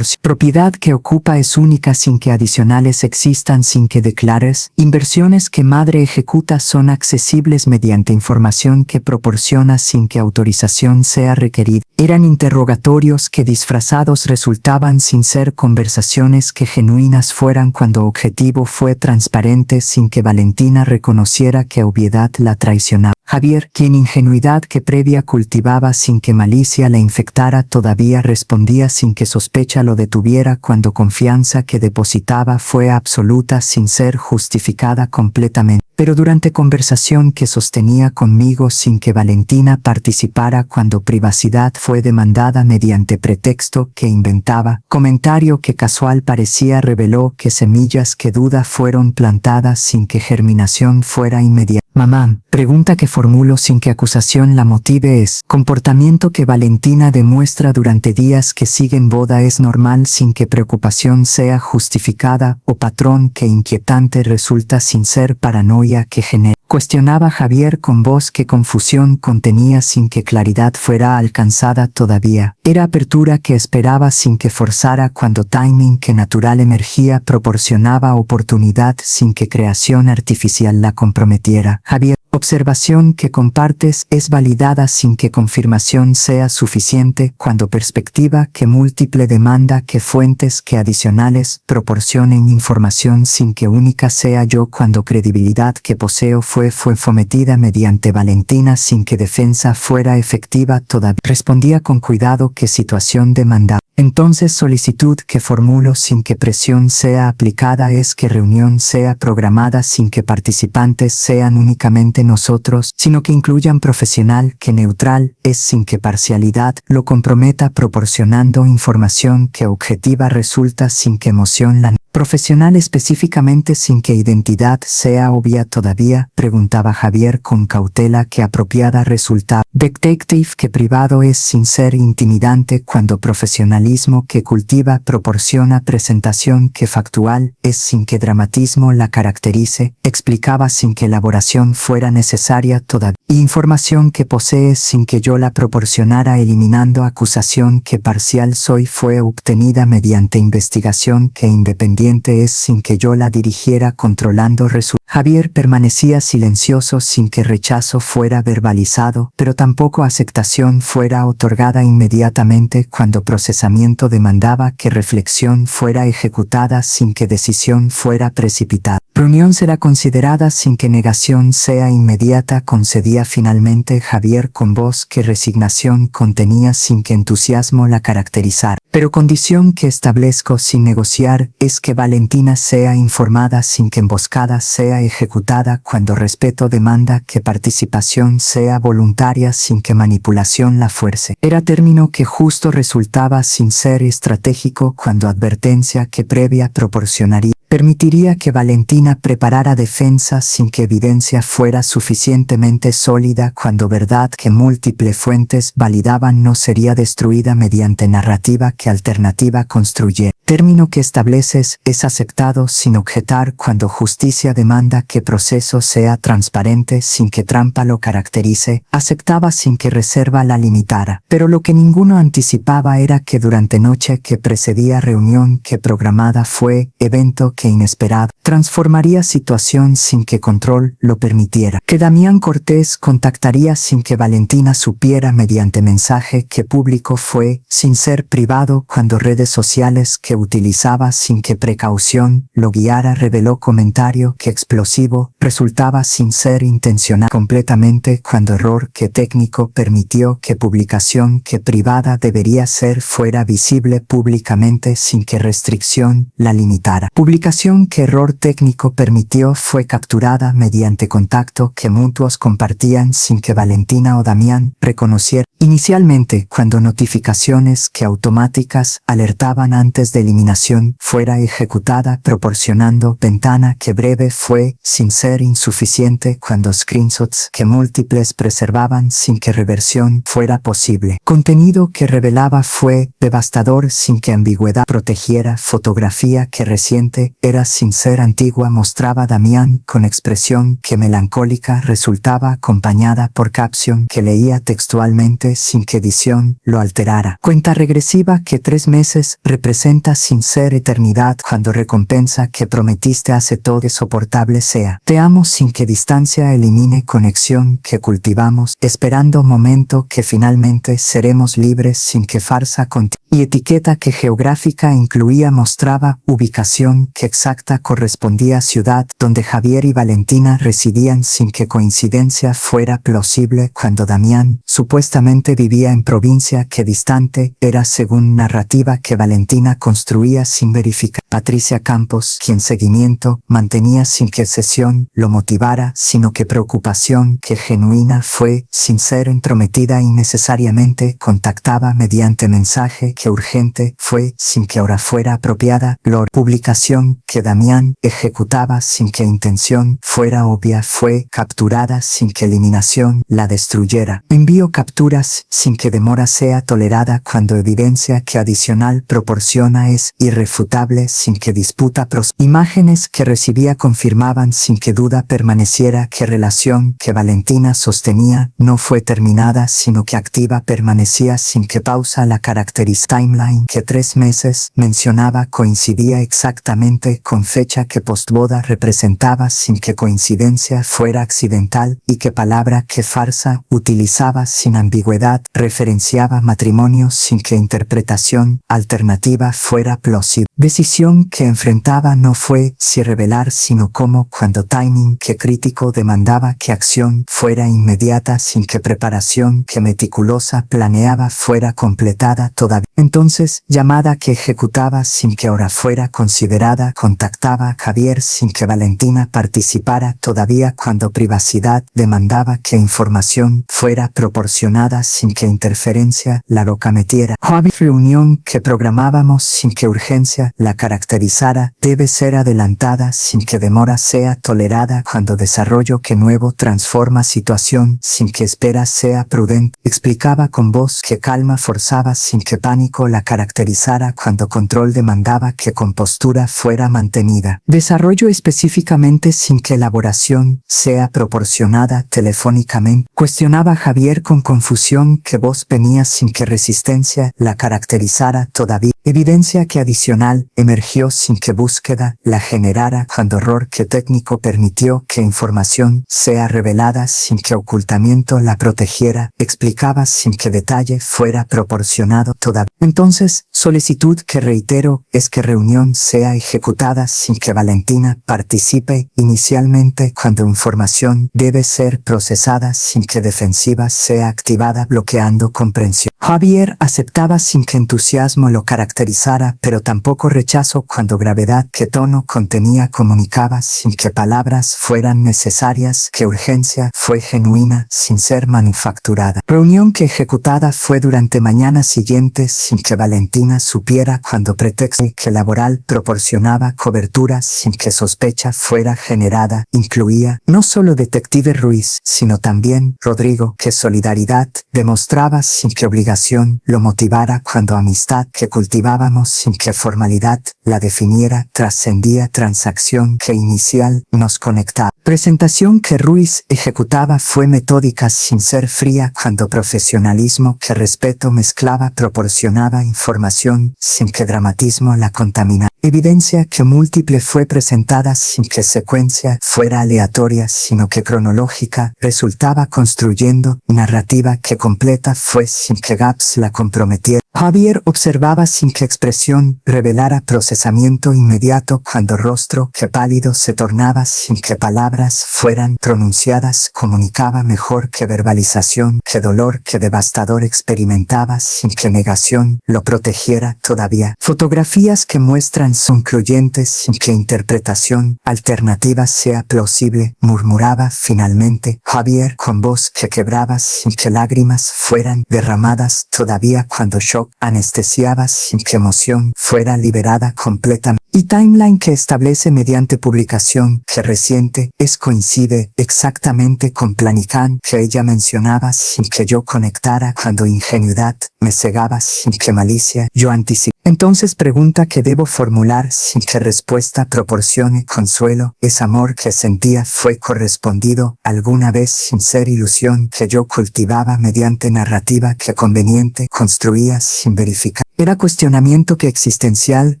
propiedad que ocupa es única sin que adicionales existan sin que declares, inversiones que madre ejecuta son accesibles mediante información que proporciona sin que autorización sea requerida. Eran interrogatorios que disfrazados resultaban sin ser conversaciones que genuinas fueran cuando objetivo fue transparente sin que Valentina reconociera que obviedad la traicionaba. Javier, quien ingenuidad que previa cultivaba sin que malicia la infectara todavía respondía sin que sospecha lo detuviera cuando confianza que depositaba fue absoluta sin ser justificada completamente. Pero durante conversación que sostenía conmigo sin que Valentina participara cuando privacidad fue demandada mediante pretexto que inventaba, comentario que casual parecía reveló que semillas que duda fueron plantadas sin que germinación fuera inmediata. Mamá, pregunta que formulo sin que acusación la motive es, comportamiento que Valentina demuestra durante días que siguen boda es normal sin que preocupación sea justificada o patrón que inquietante resulta sin ser paranoia que genera. Cuestionaba Javier con voz que confusión contenía sin que claridad fuera alcanzada todavía. Era apertura que esperaba sin que forzara cuando timing que natural emergía proporcionaba oportunidad sin que creación artificial la comprometiera. Javier, observación que compartes es validada sin que confirmación sea suficiente cuando perspectiva que múltiple demanda que fuentes que adicionales proporcionen información sin que única sea yo cuando credibilidad que poseo fue fometida mediante Valentina sin que defensa fuera efectiva todavía. Respondía con cuidado que situación demandaba. Entonces solicitud que formulo sin que presión sea aplicada es que reunión sea programada sin que participantes sean únicamente nosotros, sino que incluyan profesional que neutral es sin que parcialidad lo comprometa proporcionando información que objetiva resulta sin que emoción la profesional específicamente sin que identidad sea obvia todavía, preguntaba Javier con cautela que apropiada resultaba. Detective que privado es sin ser intimidante cuando profesionalismo que cultiva proporciona presentación que factual es sin que dramatismo la caracterice, explicaba sin que elaboración fuera necesaria todavía. Información que posee sin que yo la proporcionara eliminando acusación que parcial soy fue obtenida mediante investigación que independiente es sin que yo la dirigiera controlando resultados. Javier permanecía silencioso sin que rechazo fuera verbalizado, pero tampoco aceptación fuera otorgada inmediatamente cuando procesamiento demandaba que reflexión fuera ejecutada sin que decisión fuera precipitada. Reunión será considerada sin que negación sea inmediata, concedía finalmente Javier con voz que resignación contenía sin que entusiasmo la caracterizara. Pero condición que establezco sin negociar es que Valentina sea informada sin que emboscada sea ejecutada cuando respeto demanda que participación sea voluntaria sin que manipulación la fuerce. Era término que justo resultaba sin ser estratégico cuando advertencia que previa proporcionaría permitiría que Valentina preparara defensa sin que evidencia fuera suficientemente sólida cuando verdad que múltiples fuentes validaban no sería destruida mediante narrativa que alternativa construyera. Término que estableces es aceptado sin objetar cuando justicia demanda que proceso sea transparente sin que trampa lo caracterice, aceptaba sin que reserva la limitara. Pero lo que ninguno anticipaba era que durante noche que precedía reunión que programada fue evento que inesperado transformaría situación sin que control lo permitiera. Que Damián Cortés contactaría sin que Valentina supiera mediante mensaje que público fue, sin ser privado cuando redes sociales que utilizaba sin que precaución lo guiara reveló comentario que explosivo resultaba sin ser intencional completamente cuando error que técnico permitió que publicación que privada debería ser fuera visible públicamente sin que restricción la limitara. Publicación que error técnico permitió fue capturada mediante contacto que mutuos compartían sin que Valentina o Damián reconocieran. Inicialmente, cuando notificaciones que automáticas alertaban antes de eliminación fuera ejecutada proporcionando ventana que breve fue sin ser insuficiente cuando screenshots que múltiples preservaban sin que reversión fuera posible. Contenido que revelaba fue devastador sin que ambigüedad protegiera. Fotografía que reciente era sin ser antigua mostraba Damián con expresión que melancólica resultaba acompañada por caption que leía textualmente sin que edición lo alterara. Cuenta regresiva que 3 meses representa sin ser eternidad cuando recompensa que prometiste hace todo que soportable sea. Te amo sin que distancia elimine conexión que cultivamos esperando momento que finalmente seremos libres sin que farsa continúe. Y etiqueta que geográfica incluía mostraba ubicación que exacta correspondía a ciudad donde Javier y Valentina residían sin que coincidencia fuera plausible cuando Damián supuestamente vivía en provincia que distante era según narrativa que Valentina construía sin verificar. Patricia Campos, quien seguimiento mantenía sin que sesión lo motivara, sino que preocupación que genuina fue sin ser entrometida innecesariamente contactaba mediante mensaje que urgente fue sin que hora fuera apropiada. La publicación que Damián ejecutaba sin que intención fuera obvia fue capturada sin que eliminación la destruyera. Envío capturas sin que demora sea tolerada cuando evidencia que adicional proporciona es irrefutable sin que disputa imágenes que recibía confirmaban sin que duda permaneciera que relación que Valentina sostenía no fue terminada sino que activa permanecía sin que pausa la caracteriza timeline que 3 meses mencionaba coincidía exactamente con fecha que postboda representaba sin que coincidencia fuera accidental y que palabra que farsa utilizaba sin ambigüedad referenciaba matrimonio sin que interpretación alternativa fuera plausible. Decisión que enfrentaba no fue si revelar sino cómo cuando timing que crítico demandaba que acción fuera inmediata sin que preparación que meticulosa planeaba fuera completada todavía. Entonces, llamada que ejecutaba sin que hora fuera considerada, contactaba a Javier sin que Valentina participara todavía cuando privacidad demandaba que información fuera proporcionada sin que interferencia la loca metiera. Reunión que programábamos sin que urgencia la caracterizara debe ser adelantada sin que demora sea tolerada cuando desarrollo que nuevo transforma situación sin que espera sea prudente. Explicaba con voz que calma forzaba sin que pánico la caracterizara cuando control demandaba que compostura fuera mantenida. Desarrollo específicamente sin que elaboración sea proporcionada telefónicamente. Cuestionaba Javier con confusión que voz venía sin que resistencia la caracterizara todavía. Evidencia que adicional real emergió sin que búsqueda la generara, cuando error que técnico permitió que información sea revelada sin que ocultamiento la protegiera, explicaba sin que detalle fuera proporcionado todavía. Entonces, solicitud que reitero es que reunión sea ejecutada sin que Valentina participe inicialmente, cuando información debe ser procesada sin que defensiva sea activada bloqueando comprensión. Javier aceptaba sin que entusiasmo lo caracterizara, pero tampoco rechazo cuando gravedad que tono contenía comunicaba sin que palabras fueran necesarias, que urgencia fue genuina sin ser manufacturada. Reunión que ejecutada fue durante mañana siguiente sin que Valentina supiera, cuando pretexto que laboral proporcionaba cobertura sin que sospecha fuera generada, incluía no solo detective Ruiz, sino también Rodrigo, que solidaridad demostraba sin que obligación lo motivara, cuando amistad que cultivábamos sin que formalidad la definiera, trascendía transacción que inicial nos conectaba. Presentación que Ruiz ejecutaba fue metódica sin ser fría, cuando profesionalismo que respeto mezclaba proporcionaba información sin que dramatismo la contaminara. Evidencia que múltiple fue presentada sin que secuencia fuera aleatoria, sino que cronológica resultaba construyendo narrativa que completa fue sin que gaps la comprometiera. Javier observaba sin que expresión revelara procesamiento inmediato, cuando rostro que pálido se tornaba sin que palabras fueran pronunciadas, comunicaba mejor que verbalización, que dolor que devastador experimentaba sin que negación lo protegiera todavía. Fotografías que muestran concluyentes sin que interpretación alternativa sea plausible, murmuraba finalmente Javier con voz que quebraba sin que lágrimas fueran derramadas todavía, cuando shock anestesiaba sin que emoción fuera liberada completamente. Y timeline que establece mediante publicación que reciente coincide exactamente con Planicán que ella mencionaba sin que yo conectara, cuando ingenuidad me cegaba sin que malicia yo anticipé. Entonces pregunta que debo formular sin que respuesta proporcione consuelo. ¿Es amor que sentía fue correspondido alguna vez sin ser ilusión que yo cultivaba mediante narrativa que conveniente construía sin verificar? Era cuestionamiento que existencial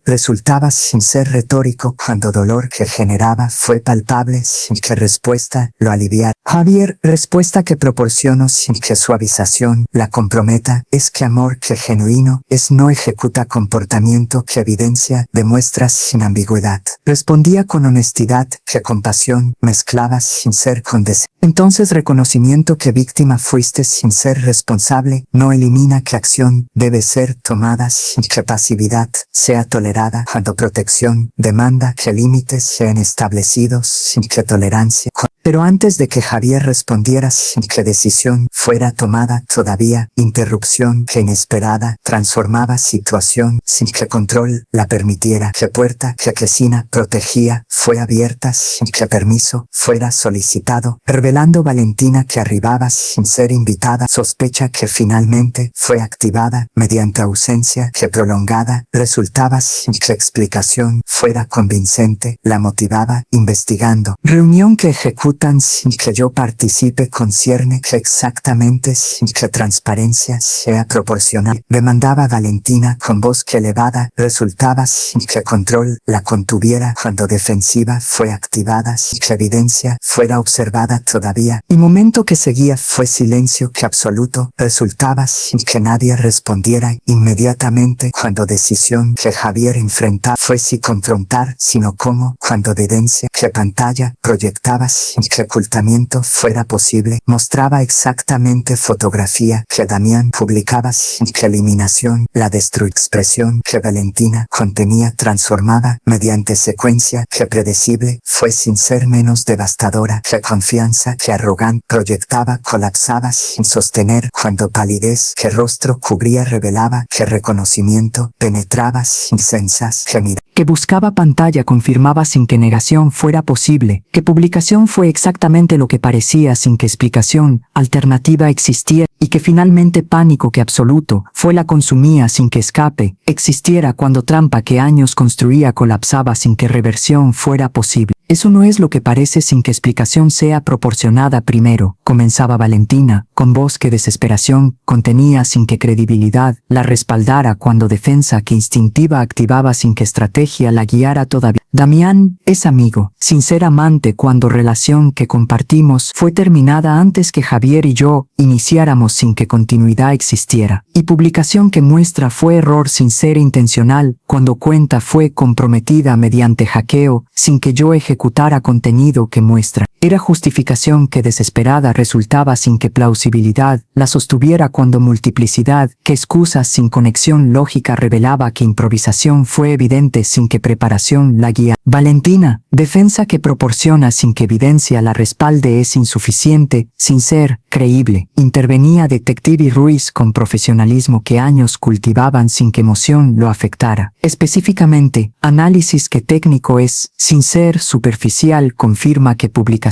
resultaba sin ser retórico, cuando dolor que generaba fue palpable sin que respuesta lo aliviara. Javier, respuesta que proporciono sin que suavización la comprometa, es que amor que genuino es no ejecuta comportamiento que evidencia demuestra sin ambigüedad. Respondía con honestidad que compasión mezclaba sin ser condescendiente. Entonces reconocimiento que víctima fuiste sin ser responsable no elimina que acción debe ser tomada sin que pasividad sea tolerada, cuando protección demanda que límites sean establecidos sin que tolerancia. Pero antes de que Javier respondiera sin que decisión fuera tomada todavía, interrupción que inesperada transformaba situación sin que control la permitiera, que puerta que Quesina protegía fue abierta sin que permiso fuera solicitado, revelando Valentina que arribaba sin ser invitada, sospecha que finalmente fue activada mediante ausencia que prolongada resultaba sin que explicación fuera convincente, la motivaba investigando. Reunión que ejecutan sin que yo participe concierne que exactamente sin que transparencia sea proporcional. Demandaba Valentina con voz que elevada resultaba sin que control la contuviera, cuando defensiva fue activada sin que evidencia fuera observada todavía. Y momento que seguía fue silencio que absoluto resultaba sin que nadie respondiera inmediatamente, cuando decisión que Javier enfrentaba fue si confrontar sino cómo, cuando evidencia que pantalla proyectaba sin que ocultamiento fuera posible, mostraba exactamente fotografía que Damián publicaba sin que eliminación la expresión que Valentina contenía transformada mediante secuencia que predecible fue sin ser menos devastadora que confianza que arrogante proyectaba colapsaba sin sostener, cuando palidez que rostro cubría revelaba que reconocimiento penetraba sin censas que miraba. Que buscaba pantalla confirmaba sin que negación fuera posible, que publicación fue exactamente lo que parecía sin que explicación alternativa existiera, y que finalmente pánico que absoluto fue la consumía sin que escape existiera, cuando trampa que años construía colapsaba sin que reversión fuera posible. Eso no es lo que parece sin que explicación sea proporcionada primero, comenzaba Valentina, con voz que desesperación contenía sin que credibilidad la respaldara cuando defensa que instintiva activaba sin que estrategia la guiara todavía. Damián es amigo, sin ser amante cuando relación que compartimos fue terminada antes que Javier y yo iniciáramos sin que continuidad existiera. Y publicación que muestra fue error sin ser intencional cuando cuenta fue comprometida mediante hackeo sin que yo ejecutara contenido que muestra. Era justificación que desesperada resultaba sin que plausibilidad la sostuviera cuando multiplicidad que excusas sin conexión lógica revelaba que improvisación fue evidente sin que preparación la guía. Valentina, defensa que proporciona sin que evidencia la respalde es insuficiente, sin ser creíble. Intervenía Detective Ruiz con profesionalismo que años cultivaban sin que emoción lo afectara. Específicamente, análisis que técnico es, sin ser superficial, confirma que publicación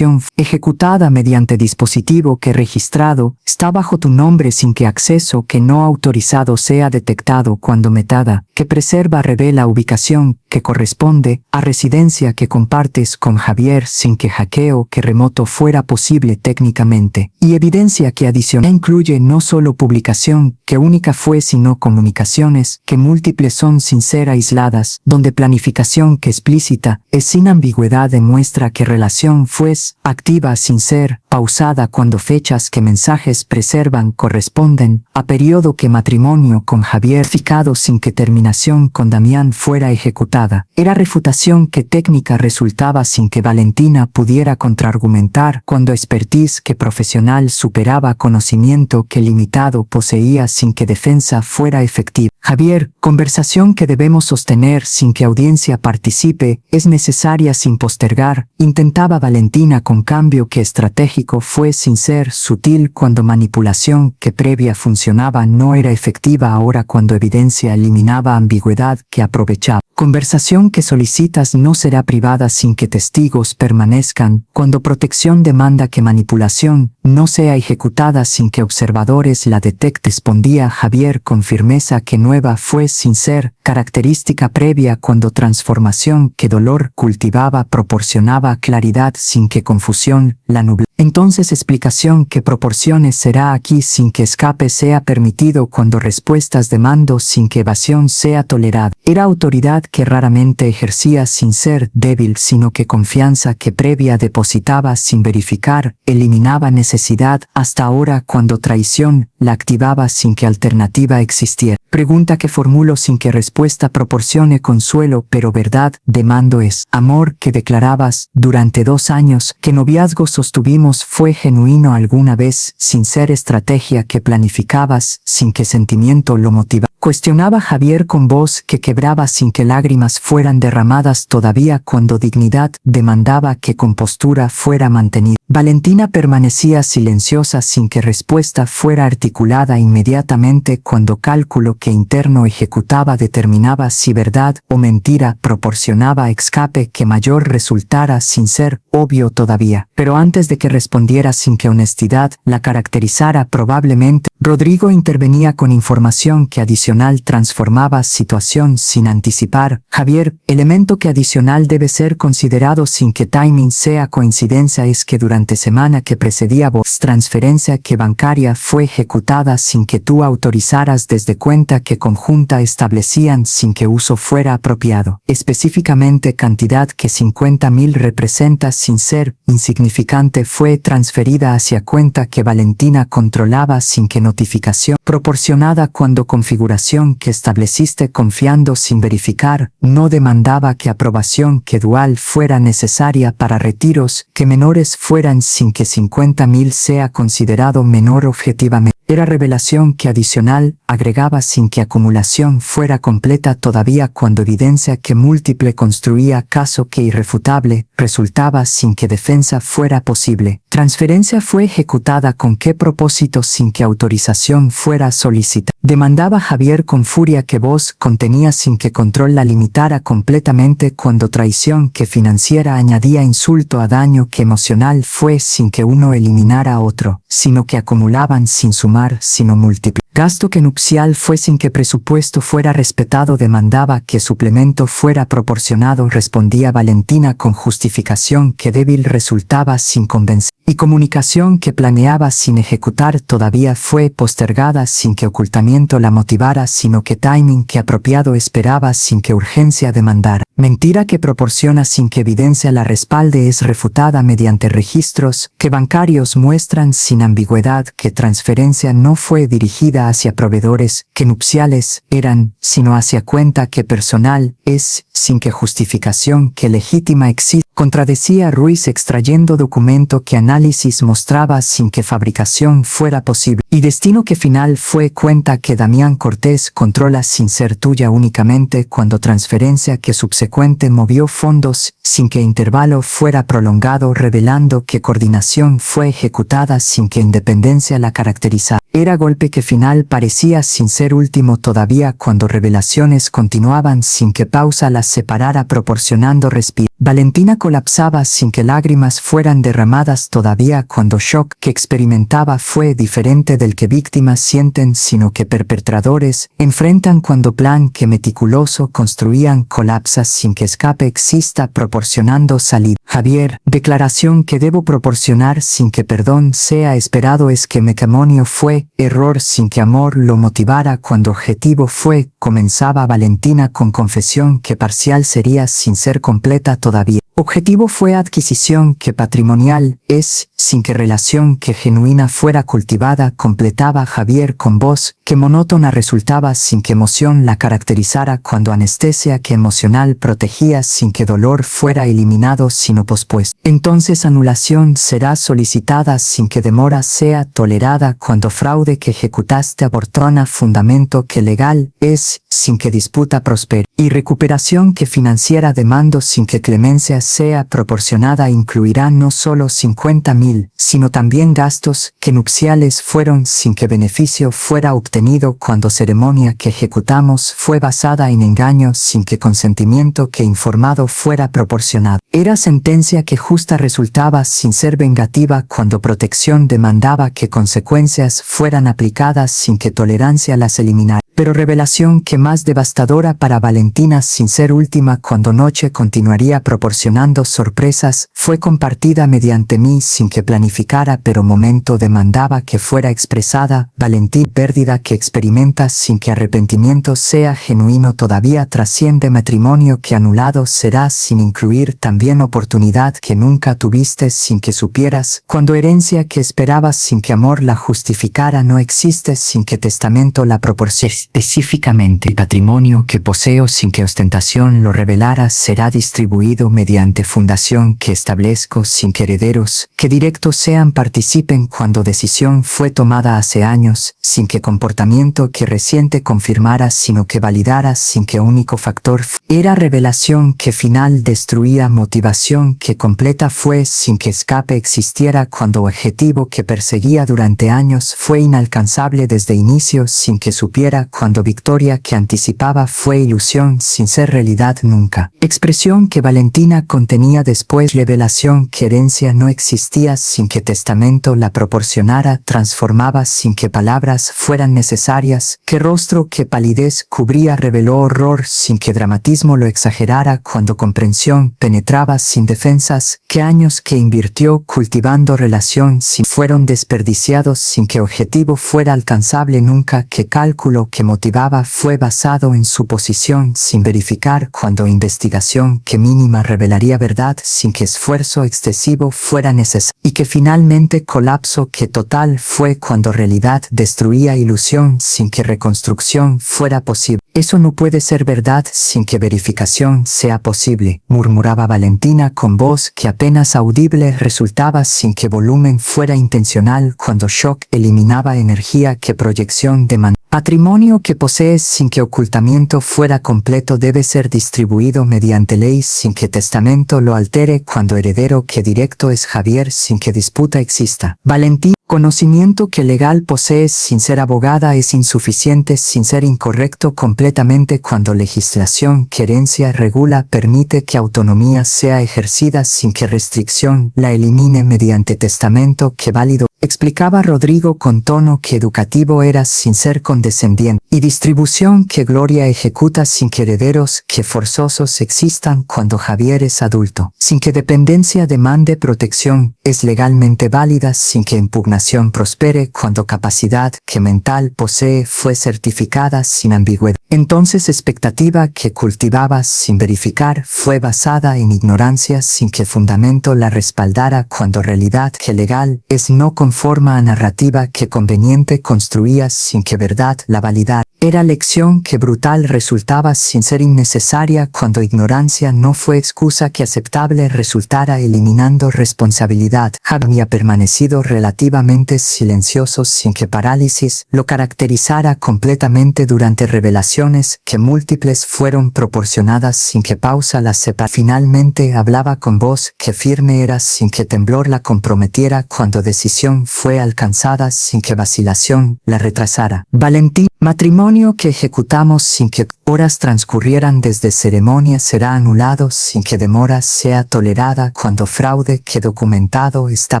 ejecutada mediante dispositivo que registrado está bajo tu nombre sin que acceso que no autorizado sea detectado cuando metada, que preserva revela ubicación que corresponde a residencia que compartes con Javier sin que hackeo que remoto fuera posible técnicamente, y evidencia que adicional incluye no solo publicación que única fue sino comunicaciones que múltiples son sin ser aisladas, donde planificación que explícita es sin ambigüedad demuestra que relación fue activa sin ser pausada cuando fechas que mensajes preservan corresponden a periodo que matrimonio con Javier ficado sin que terminación con Damián fuera ejecutada. Era refutación que técnica resultaba sin que Valentina pudiera contraargumentar cuando expertise que profesional superaba conocimiento que limitado poseía sin que defensa fuera efectiva. Javier, conversación que debemos sostener sin que audiencia participe, es necesaria sin postergar, intentaba Valentina con cambio que estratégico fue sin ser sutil cuando manipulación que previa funcionaba no era efectiva ahora cuando evidencia eliminaba ambigüedad que aprovechaba. Conversación que solicitas no será privada sin que testigos permanezcan, cuando protección demanda que manipulación no sea ejecutada sin que observadores la detecten. Respondía Javier con firmeza que nueva fue sin ser característica previa cuando transformación que dolor cultivaba proporcionaba claridad sin que confusión la nubla. Entonces explicación que proporciones será aquí sin que escape sea permitido cuando respuestas de mando sin que evasión sea tolerada. Era autoridad que raramente ejercía sin ser débil sino que confianza que previa depositaba sin verificar, eliminaba necesidad hasta ahora cuando traición la activaba sin que alternativa existiera. Pregunta que formulo sin que respuesta proporcione consuelo pero verdad demando es amor que declarabas durante 2 años que noviazgo sostuvimos fue genuino alguna vez sin ser estrategia que planificabas sin que sentimiento lo motiva. Cuestionaba Javier con voz que quebraba sin que lágrimas fueran derramadas todavía cuando dignidad demandaba que compostura fuera mantenida. Valentina permanecía silenciosa sin que respuesta fuera articulada inmediatamente cuando cálculo que interno ejecutaba determinaba si verdad o mentira proporcionaba escape que mayor resultara sin ser obvio todavía. Pero antes de que respondiera sin que honestidad la caracterizara probablemente, Rodrigo intervenía con información que adicional transformaba situación sin anticipar. Javier, elemento que adicional debe ser considerado sin que timing sea coincidencia es que durante semana que precedía vos transferencia que bancaria fue ejecutada sin que tú autorizaras desde cuenta que conjunta establecían sin que uso fuera apropiado. Específicamente cantidad que 50.000 representa sin ser insignificante fue transferida hacia cuenta que Valentina controlaba sin que notificación proporcionada cuando configuración que estableciste confiando sin verificar no demandaba que aprobación que dual fuera necesaria para retiros que menores fueran sin que 50.000 sea considerado menor objetivamente. Era revelación que adicional agregaba sin que acumulación fuera completa todavía cuando evidencia que múltiple construía caso que irrefutable resultaba sin que defensa fuera posible. Transferencia fue ejecutada con qué propósito sin que autorización fuera solicitada. Demandaba Javier con furia que voz contenía sin que control la limitara completamente cuando traición que financiera añadía insulto a daño que emocional fue sin que uno eliminara a otro, sino que acumulaban sin sumar sino múltiple. Gasto que nupcial fue sin que presupuesto fuera respetado demandaba que suplemento fuera proporcionado respondía Valentina con justicia. justificación que débil resultaba sin convencer, y comunicación que planeaba sin ejecutar todavía fue postergada sin que ocultamiento la motivara, sino que timing que apropiado esperaba sin que urgencia demandara. Mentira que proporciona sin que evidencia la respalde es refutada mediante registros que bancarios muestran sin ambigüedad que transferencia no fue dirigida hacia proveedores que nupciales eran, sino hacia cuenta que personal es, sin que justificación que legítima existe. Contradecía Ruiz extrayendo documento que análisis mostraba sin que fabricación fuera posible. Y destino que final fue cuenta que Damián Cortés controla sin ser tuya únicamente cuando transferencia que subsecuente movió fondos sin que intervalo fuera prolongado, revelando que coordinación fue ejecutada sin que independencia la caracterizara. Era golpe que final parecía sin ser último todavía cuando revelaciones continuaban sin que pausa las separara proporcionando respiro. Valentina colapsaba sin que lágrimas fueran derramadas todavía cuando shock que experimentaba fue diferente del que víctimas sienten sino que perpetradores enfrentan cuando plan que meticuloso construían colapsa sin que escape exista proporcionando salida. Javier, declaración que debo proporcionar sin que perdón sea esperado es que mecamonio fue error sin que amor lo motivara cuando objetivo fue comenzaba Valentina con confesión que parcial sería sin ser completa todavía. Objetivo fue adquisición que patrimonial es, sin que relación que genuina fuera cultivada, completaba Javier con voz que monótona resultaba sin que emoción la caracterizara cuando anestesia que emocional protegía sin que dolor fuera eliminado sino pospuesto. Entonces anulación será solicitada sin que demora sea tolerada cuando fraude que ejecutaste abortona fundamento que legal es, sin que disputa prospere. Y recuperación que financiera demando sin que clemencia sea proporcionada incluirá no solo 50.000, sino también gastos que nupciales fueron sin que beneficio fuera obtenido cuando ceremonia que ejecutamos fue basada en engaño sin que consentimiento que informado fuera proporcionado. Era sentencia que justa resultaba sin ser vengativa cuando protección demandaba que consecuencias fueran aplicadas sin que tolerancia las eliminara. Pero revelación que más devastadora para Valentina sin ser última cuando noche continuaría proporcionando sorpresas fue compartida mediante mí sin que planificara pero momento demandaba que fuera expresada. Valentín pérdida que experimenta sin que arrepentimiento sea genuino todavía trasciende matrimonio que anulado será sin incluir también oportunidad que nunca tuviste sin que supieras cuando herencia que esperabas sin que amor la justificara no existe sin que testamento la proporcione. Específicamente, patrimonio que poseo sin que ostentación lo revelara será distribuido mediante fundación que establezco sin que herederos que directos sean participen cuando decisión fue tomada hace años, sin que comportamiento que reciente confirmara sino que validara sin que único factor era revelación que final destruía motivación que completa fue sin que escape existiera cuando objetivo que perseguía durante años fue inalcanzable desde inicio sin que supiera cuando victoria que anticipaba fue ilusión sin ser realidad nunca. Expresión que Valentina contenía después revelación que herencia no existía sin que testamento la proporcionara transformaba sin que palabras fueran necesarias, que rostro que palidez cubría reveló horror sin que dramatismo lo exagerara cuando comprensión penetraba sin defensas, que años que invirtió cultivando relación si fueron desperdiciados sin que objetivo fuera alcanzable nunca, que cálculo que motivaba fue basado en suposición sin verificar cuando investigación que mínima revelaría verdad sin que esfuerzo excesivo fuera necesario y que finalmente colapso que total fue cuando realidad destruía ilusión sin que reconstrucción fuera posible. Eso no puede ser verdad sin que verificación sea posible, murmuraba Valentina con voz que apenas audible resultaba sin que volumen fuera intencional cuando shock eliminaba energía que proyección demandaba. Patrimonio que posees sin que ocultamiento fuera completo debe ser distribuido mediante ley sin que testamento lo altere cuando heredero que directo es Javier sin que disputa exista. Valentín, conocimiento que legal posees sin ser abogada es insuficiente sin ser incorrecto completamente cuando legislación que herencia regula permite que autonomía sea ejercida sin que restricción la elimine mediante testamento que válido explicaba Rodrigo con tono que educativo era sin ser condescendiente, y distribución que Gloria ejecuta sin que herederos que forzosos existan cuando Javier es adulto, sin que dependencia demande protección, es legalmente válida sin que impugnación prospere cuando capacidad que mental posee fue certificada sin ambigüedad. Entonces expectativa que cultivaba sin verificar fue basada en ignorancia sin que fundamento la respaldara cuando realidad que legal es no conforma a narrativa que conveniente construía sin que verdad la validara. Era lección que brutal resultaba sin ser innecesaria cuando ignorancia no fue excusa que aceptable resultara eliminando responsabilidad. Había permanecido relativamente silencioso sin que parálisis lo caracterizara completamente durante revelaciones que múltiples fueron proporcionadas sin que pausa las separa. Finalmente hablaba con voz que firme era sin que temblor la comprometiera cuando decisión fue alcanzada sin que vacilación la retrasara. Valentín, matrimonio que ejecutamos sin que horas transcurrieran desde ceremonia será anulado sin que demora sea tolerada cuando fraude que documentado está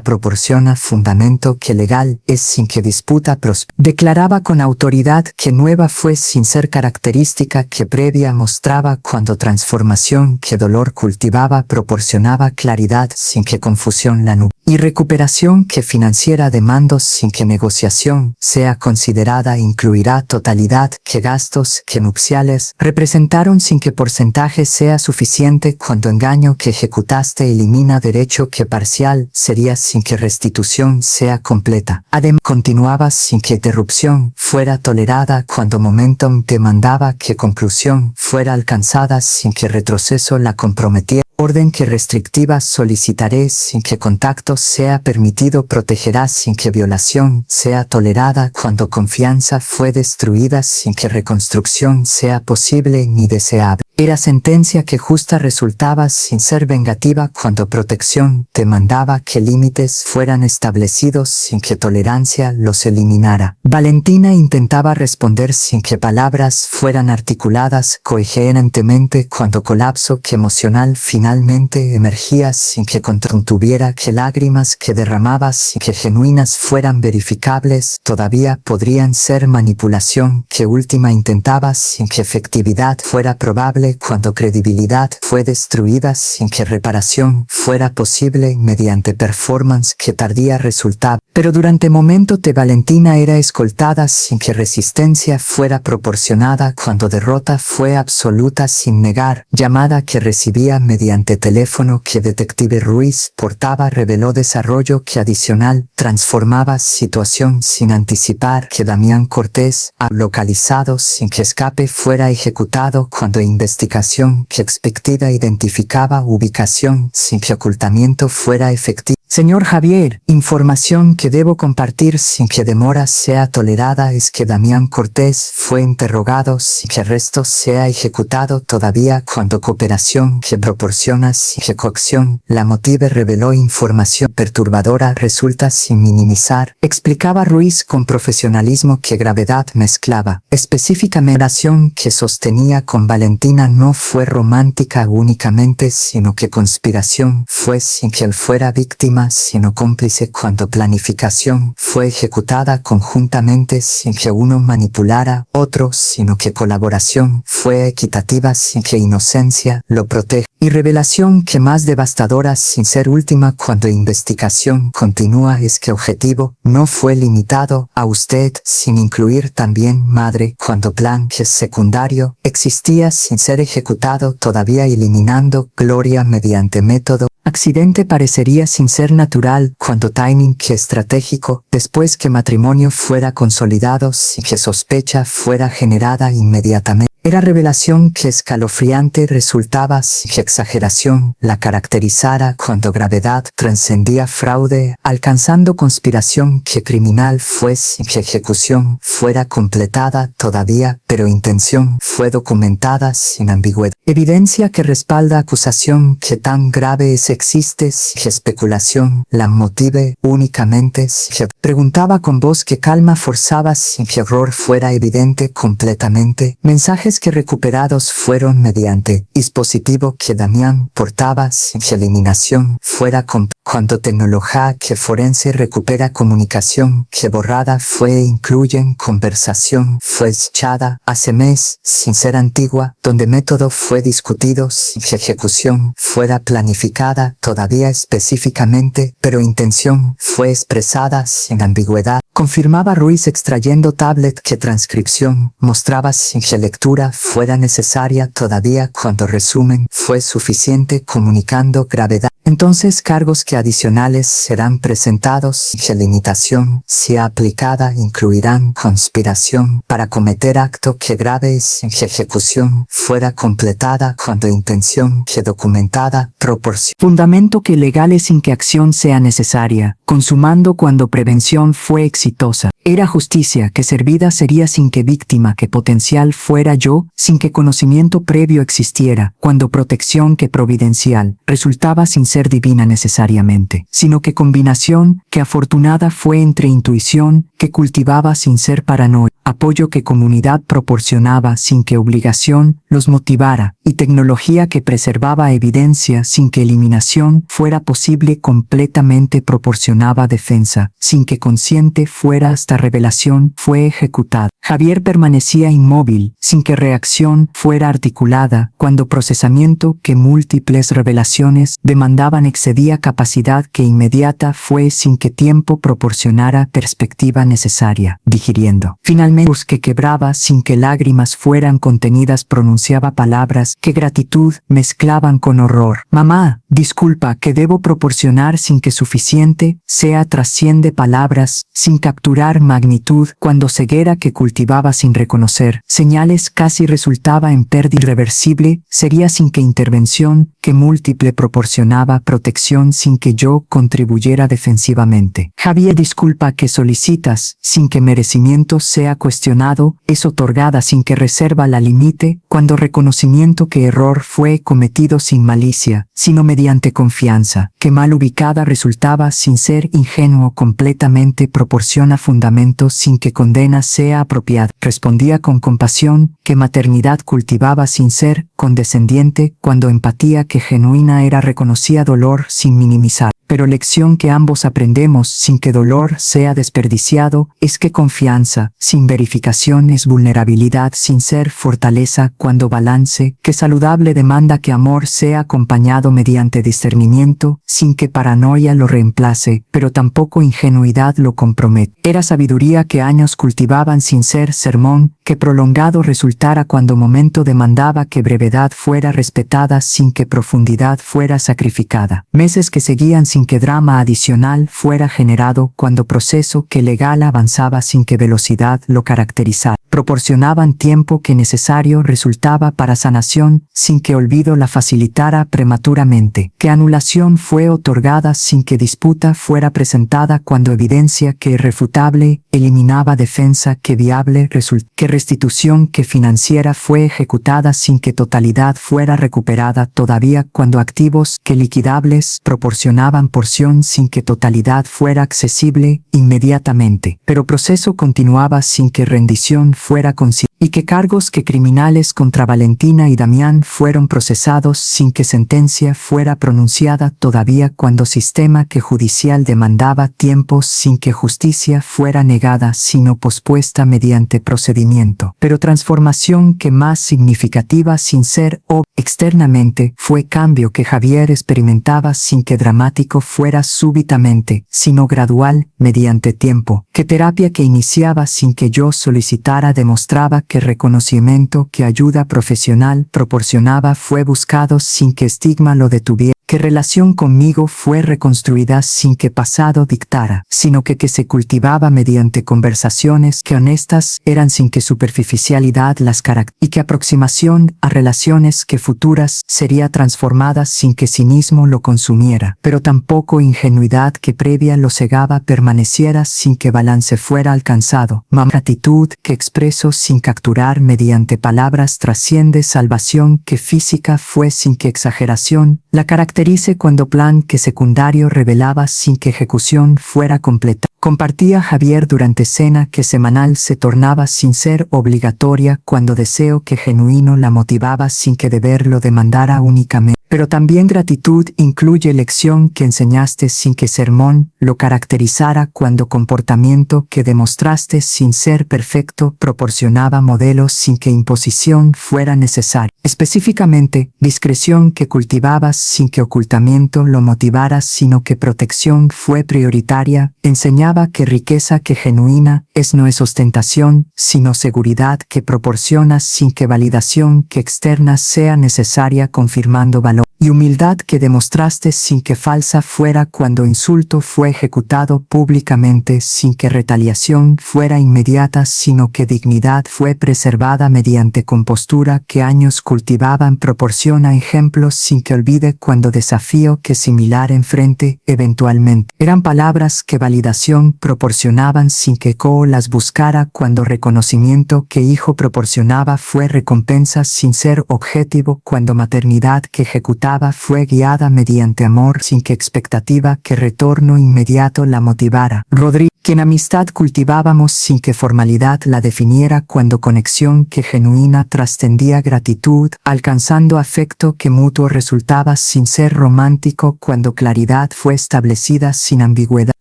proporciona fundamento que legal es sin que disputa declaraba con autoridad que nueva fue sin ser característica que previa mostraba cuando transformación que dolor cultivaba proporcionaba claridad sin que confusión la nube y recuperación que financiera demandos sin que negociación sea considerada incluirá totalidad que gastos que nupciales representaron sin que porcentaje sea suficiente cuando engaño que ejecutaste elimina derecho que parcial sería sin que restitución sea completa. Además continuaba sin que interrupción fuera tolerada cuando momentum demandaba que conclusión fuera alcanzada sin que retroceso la comprometiera. Orden que restrictiva solicitaré sin que contacto sea permitido protegerá sin que violación sea tolerada cuando confianza fue destruida sin que reconstrucción sea posible ni deseable. Era sentencia que justa resultaba sin ser vengativa cuando protección demandaba que límites fueran establecidos sin que tolerancia los eliminara. Valentina intentaba responder sin que palabras fueran articuladas coherentemente cuando colapso que emocional finalmente emergía sin que contuviera que lágrimas que derramaba sin que genuinas fueran verificables todavía podrían ser manipulación que última intentaba sin que efectividad fuera probable cuando credibilidad fue destruida sin que reparación fuera posible mediante performance que tardía resultaba. Pero durante momento de Valentina era escoltada sin que resistencia fuera proporcionada cuando derrota fue absoluta sin negar. Llamada que recibía mediante teléfono que detective Ruiz portaba reveló desarrollo que adicional transformaba situación sin anticipar que Damián Cortés ha localizado sin que escape fuera ejecutado cuando investigación que expectida identificaba ubicación sin que ocultamiento fuera efectivo. Señor Javier, información que debo compartir sin que demora sea tolerada es que Damián Cortés fue interrogado sin que arresto sea ejecutado todavía cuando cooperación que proporciona sin que coacción la motive reveló información perturbadora resulta sin minimizar, explicaba Ruiz con profesionalismo que gravedad mezclaba. Específicamente la relación que sostenía con Valentina no fue romántica únicamente sino que conspiración fue sin que él fuera víctima sino cómplice cuando planificación fue ejecutada conjuntamente sin que uno manipulara otro sino que colaboración fue equitativa sin que inocencia lo protege y revelación que más devastadora sin ser última cuando investigación continúa es que objetivo no fue limitado a usted sin incluir también madre cuando plan que es secundario existía sin ser ejecutado todavía eliminando gloria mediante método. Accidente parecería sin ser natural cuando timing que estratégico después que matrimonio fuera consolidado sin que sospecha fuera generada inmediatamente. Era revelación que escalofriante resultaba sin que exageración la caracterizara cuando gravedad trascendía fraude, alcanzando conspiración que criminal fue sin que ejecución fuera completada todavía, pero intención fue documentada sin ambigüedad. Evidencia que respalda acusación que tan grave es existe sin que especulación la motive únicamente sin que preguntaba con voz que calma forzaba sin que error fuera evidente completamente. Mensajes que recuperados fueron mediante dispositivo que Damián portaba sin que eliminación fuera Cuando tecnología que forense recupera comunicación que borrada fue incluyen conversación fue echada hace mes sin ser antigua, donde método fue discutido sin que ejecución fuera planificada todavía específicamente, pero intención fue expresada sin ambigüedad. Confirmaba Ruiz extrayendo tablet que transcripción mostraba sin que lectura fuera necesaria todavía cuando resumen fue suficiente comunicando gravedad. Entonces cargos que adicionales serán presentados sin que limitación sea aplicada incluirán conspiración para cometer acto que grave sin que ejecución fuera completada cuando intención que documentada proporciona fundamento que legales sin que acción sea necesaria, consumando cuando prevención fue exitosa. Era justicia que servida sería sin que víctima que potencial fuera yo, sin que conocimiento previo existiera, cuando protección que providencial resultaba sin ser divina necesariamente, sino que combinación que afortunada fue entre intuición que cultivaba sin ser paranoia, apoyo que comunidad proporcionaba sin que obligación los motivara, y tecnología que preservaba evidencia sin que eliminación fuera posible completamente proporcionaba defensa, sin que consciente fuera hasta revelación fue ejecutada. Javier permanecía inmóvil, sin que reacción fuera articulada, cuando procesamiento que múltiples revelaciones demandaban excedía capacidad que inmediata fue sin que tiempo proporcionara perspectiva necesaria, digiriendo. Finalmente, que quebraba sin que lágrimas fueran contenidas pronunciaba palabras que gratitud mezclaban con horror. Mamá, disculpa que debo proporcionar sin que suficiente sea trasciende palabras, sin capturar magnitud, cuando ceguera que cultivaba sin reconocer señales casi resultaba en pérdida irreversible, sería sin que intervención que múltiple proporcionaba protección sin que yo contribuyera defensivamente. Javier, disculpa que solicitas sin que merecimiento sea cuestionado, es otorgada sin que reserva la limite, cuando reconocimiento que error fue cometido sin malicia, sino mediante confianza, que mal ubicada resultaba sin ser ingenuo completamente proporciona fundamento sin que condena sea apropiada. Respondía con compasión, que maternidad cultivaba sin ser condescendiente, cuando empatía que genuina era reconocía dolor sin minimizar. Pero lección que ambos aprendemos sin que dolor sea desperdiciado, es que confianza, sin verificación es vulnerabilidad sin ser fortaleza cuando balance, que saludable demanda que amor sea acompañado mediante discernimiento, sin que paranoia lo reemplace, pero tampoco ingenuidad lo compromete. Era sabiduría que años cultivaban sin ser sermón, que prolongado resultara cuando momento demandaba que brevedad fuera respetada sin que profundidad fuera sacrificada. Meses que seguían sin que drama adicional fuera generado cuando proceso que legal avanzaba sin que velocidad lo caracterizara. Proporcionaban tiempo que necesario resultaba para sanación sin que olvido la facilitara prematuramente, que anulación fue otorgada sin que disputa fuera presentada cuando evidencia que irrefutable eliminaba defensa que viable que restitución que financiera fue ejecutada sin que totalidad fuera recuperada todavía cuando activos que liquidables proporcionaban porción sin que totalidad fuera accesible inmediatamente, pero proceso continuaba sin que rendición fuera consciente, y que cargos que criminales contra Valentina y Damián fueron procesados sin que sentencia fuera pronunciada todavía cuando sistema que judicial demandaba tiempos sin que justicia fuera negada sino pospuesta mediante procedimiento, pero transformación que más significativa sin ser o externamente fue cambio que Javier experimentaba sin que dramático fuera súbitamente, sino gradual mediante tiempo, que terapia que iniciaba sin que yo solicitara demostraba que reconocimiento que ayuda profesional proporcionaba fue buscado sin que estigma lo detuviera, que relación conmigo fue reconstruida sin que pasado dictara, sino que se cultivaba mediante conversaciones que honestas eran sin que superficialidad las y que aproximación a relaciones que futuras sería transformada sin que cinismo lo consumiera, pero tampoco ingenuidad que previa lo cegaba permaneciera sin que balance fuera alcanzado. Gratitud que expreso sin capturar mediante palabras trasciende salvación que física fue sin que exageración la caracterice cuando plan que secundario revelaba sin que ejecución fuera completa. Compartía Javier durante cena que semanal se tornaba sin ser obligatoria cuando deseo que genuino la motivaba sin que deber lo demandara únicamente. Pero también gratitud incluye lección que enseñaste sin que sermón lo caracterizara cuando comportamiento que demostraste sin ser perfecto proporcionaba modelos sin que imposición fuera necesaria. Específicamente, discreción que cultivabas sin que ocultamiento lo motivara sino que protección fue prioritaria, enseñaba que riqueza que genuina no es ostentación, sino seguridad que proporcionas sin que validación que externa sea necesaria confirmando valor. Y humildad que demostraste sin que falsa fuera cuando insulto fue ejecutado públicamente sin que retaliación fuera inmediata sino que dignidad fue preservada mediante compostura que años cultivaban proporciona ejemplos sin que olvide cuando desafío que similar enfrente eventualmente. Eran palabras que validación proporcionaban sin que eco las buscara cuando reconocimiento que hijo proporcionaba fue recompensa sin ser objetivo cuando maternidad que ejecutaba fue guiada mediante amor sin que expectativa que retorno inmediato la motivara. Rodrigo, que en amistad cultivábamos sin que formalidad la definiera cuando conexión que genuina trascendía gratitud, alcanzando afecto que mutuo resultaba sin ser romántico cuando claridad fue establecida sin ambigüedad.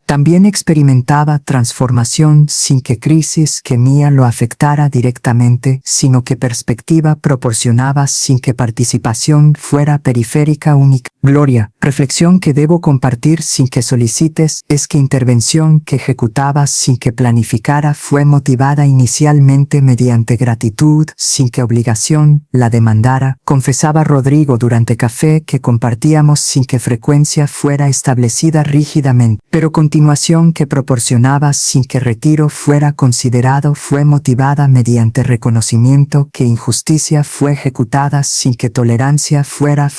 También experimentaba transformación sin que crisis que mía lo afectara directamente, sino que perspectiva proporcionaba sin que participación fuera periférica única. Gloria, reflexión que debo compartir sin que solicites es que intervención que ejecutabas sin que planificara fue motivada inicialmente mediante gratitud, sin que obligación la demandara, confesaba Rodrigo durante café que compartíamos sin que frecuencia fuera establecida rígidamente, pero continuación que proporcionaba sin que retiro fuera considerado fue motivada mediante reconocimiento que injusticia fue ejecutada sin que tolerancia fuera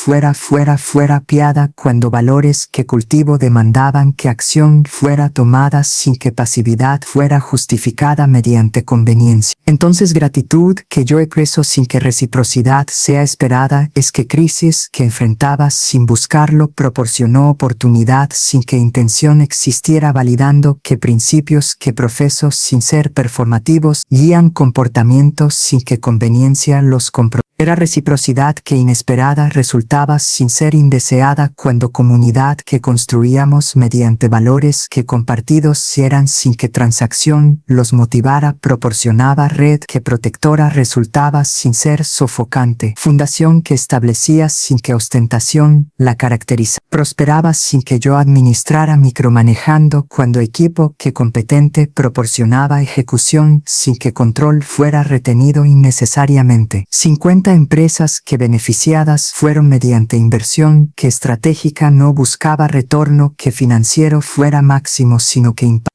piada cuando valores que cultivo demandaban que acción fuera tomada sin que pasividad fuera justificada mediante conveniencia. Entonces gratitud que yo expreso sin que reciprocidad sea esperada es que crisis que enfrentaba sin buscarlo proporcionó oportunidad sin que intención existiera validando que principios que profeso sin ser performativos guían comportamientos sin que conveniencia los compro. Era reciprocidad que inesperada resultaba sin ser indeseada cuando comunidad que construíamos mediante valores que compartidos eran sin que transacción los motivara proporcionaba red que protectora resultaba sin ser sofocante, fundación que establecía sin que ostentación la caracteriza, prosperaba sin que yo administrara micromanejando cuando equipo que competente proporcionaba ejecución sin que control fuera retenido innecesariamente. 50 empresas que beneficiadas fueron mediante inversión que estratégica no buscaba retorno que financiero fuera máximo sino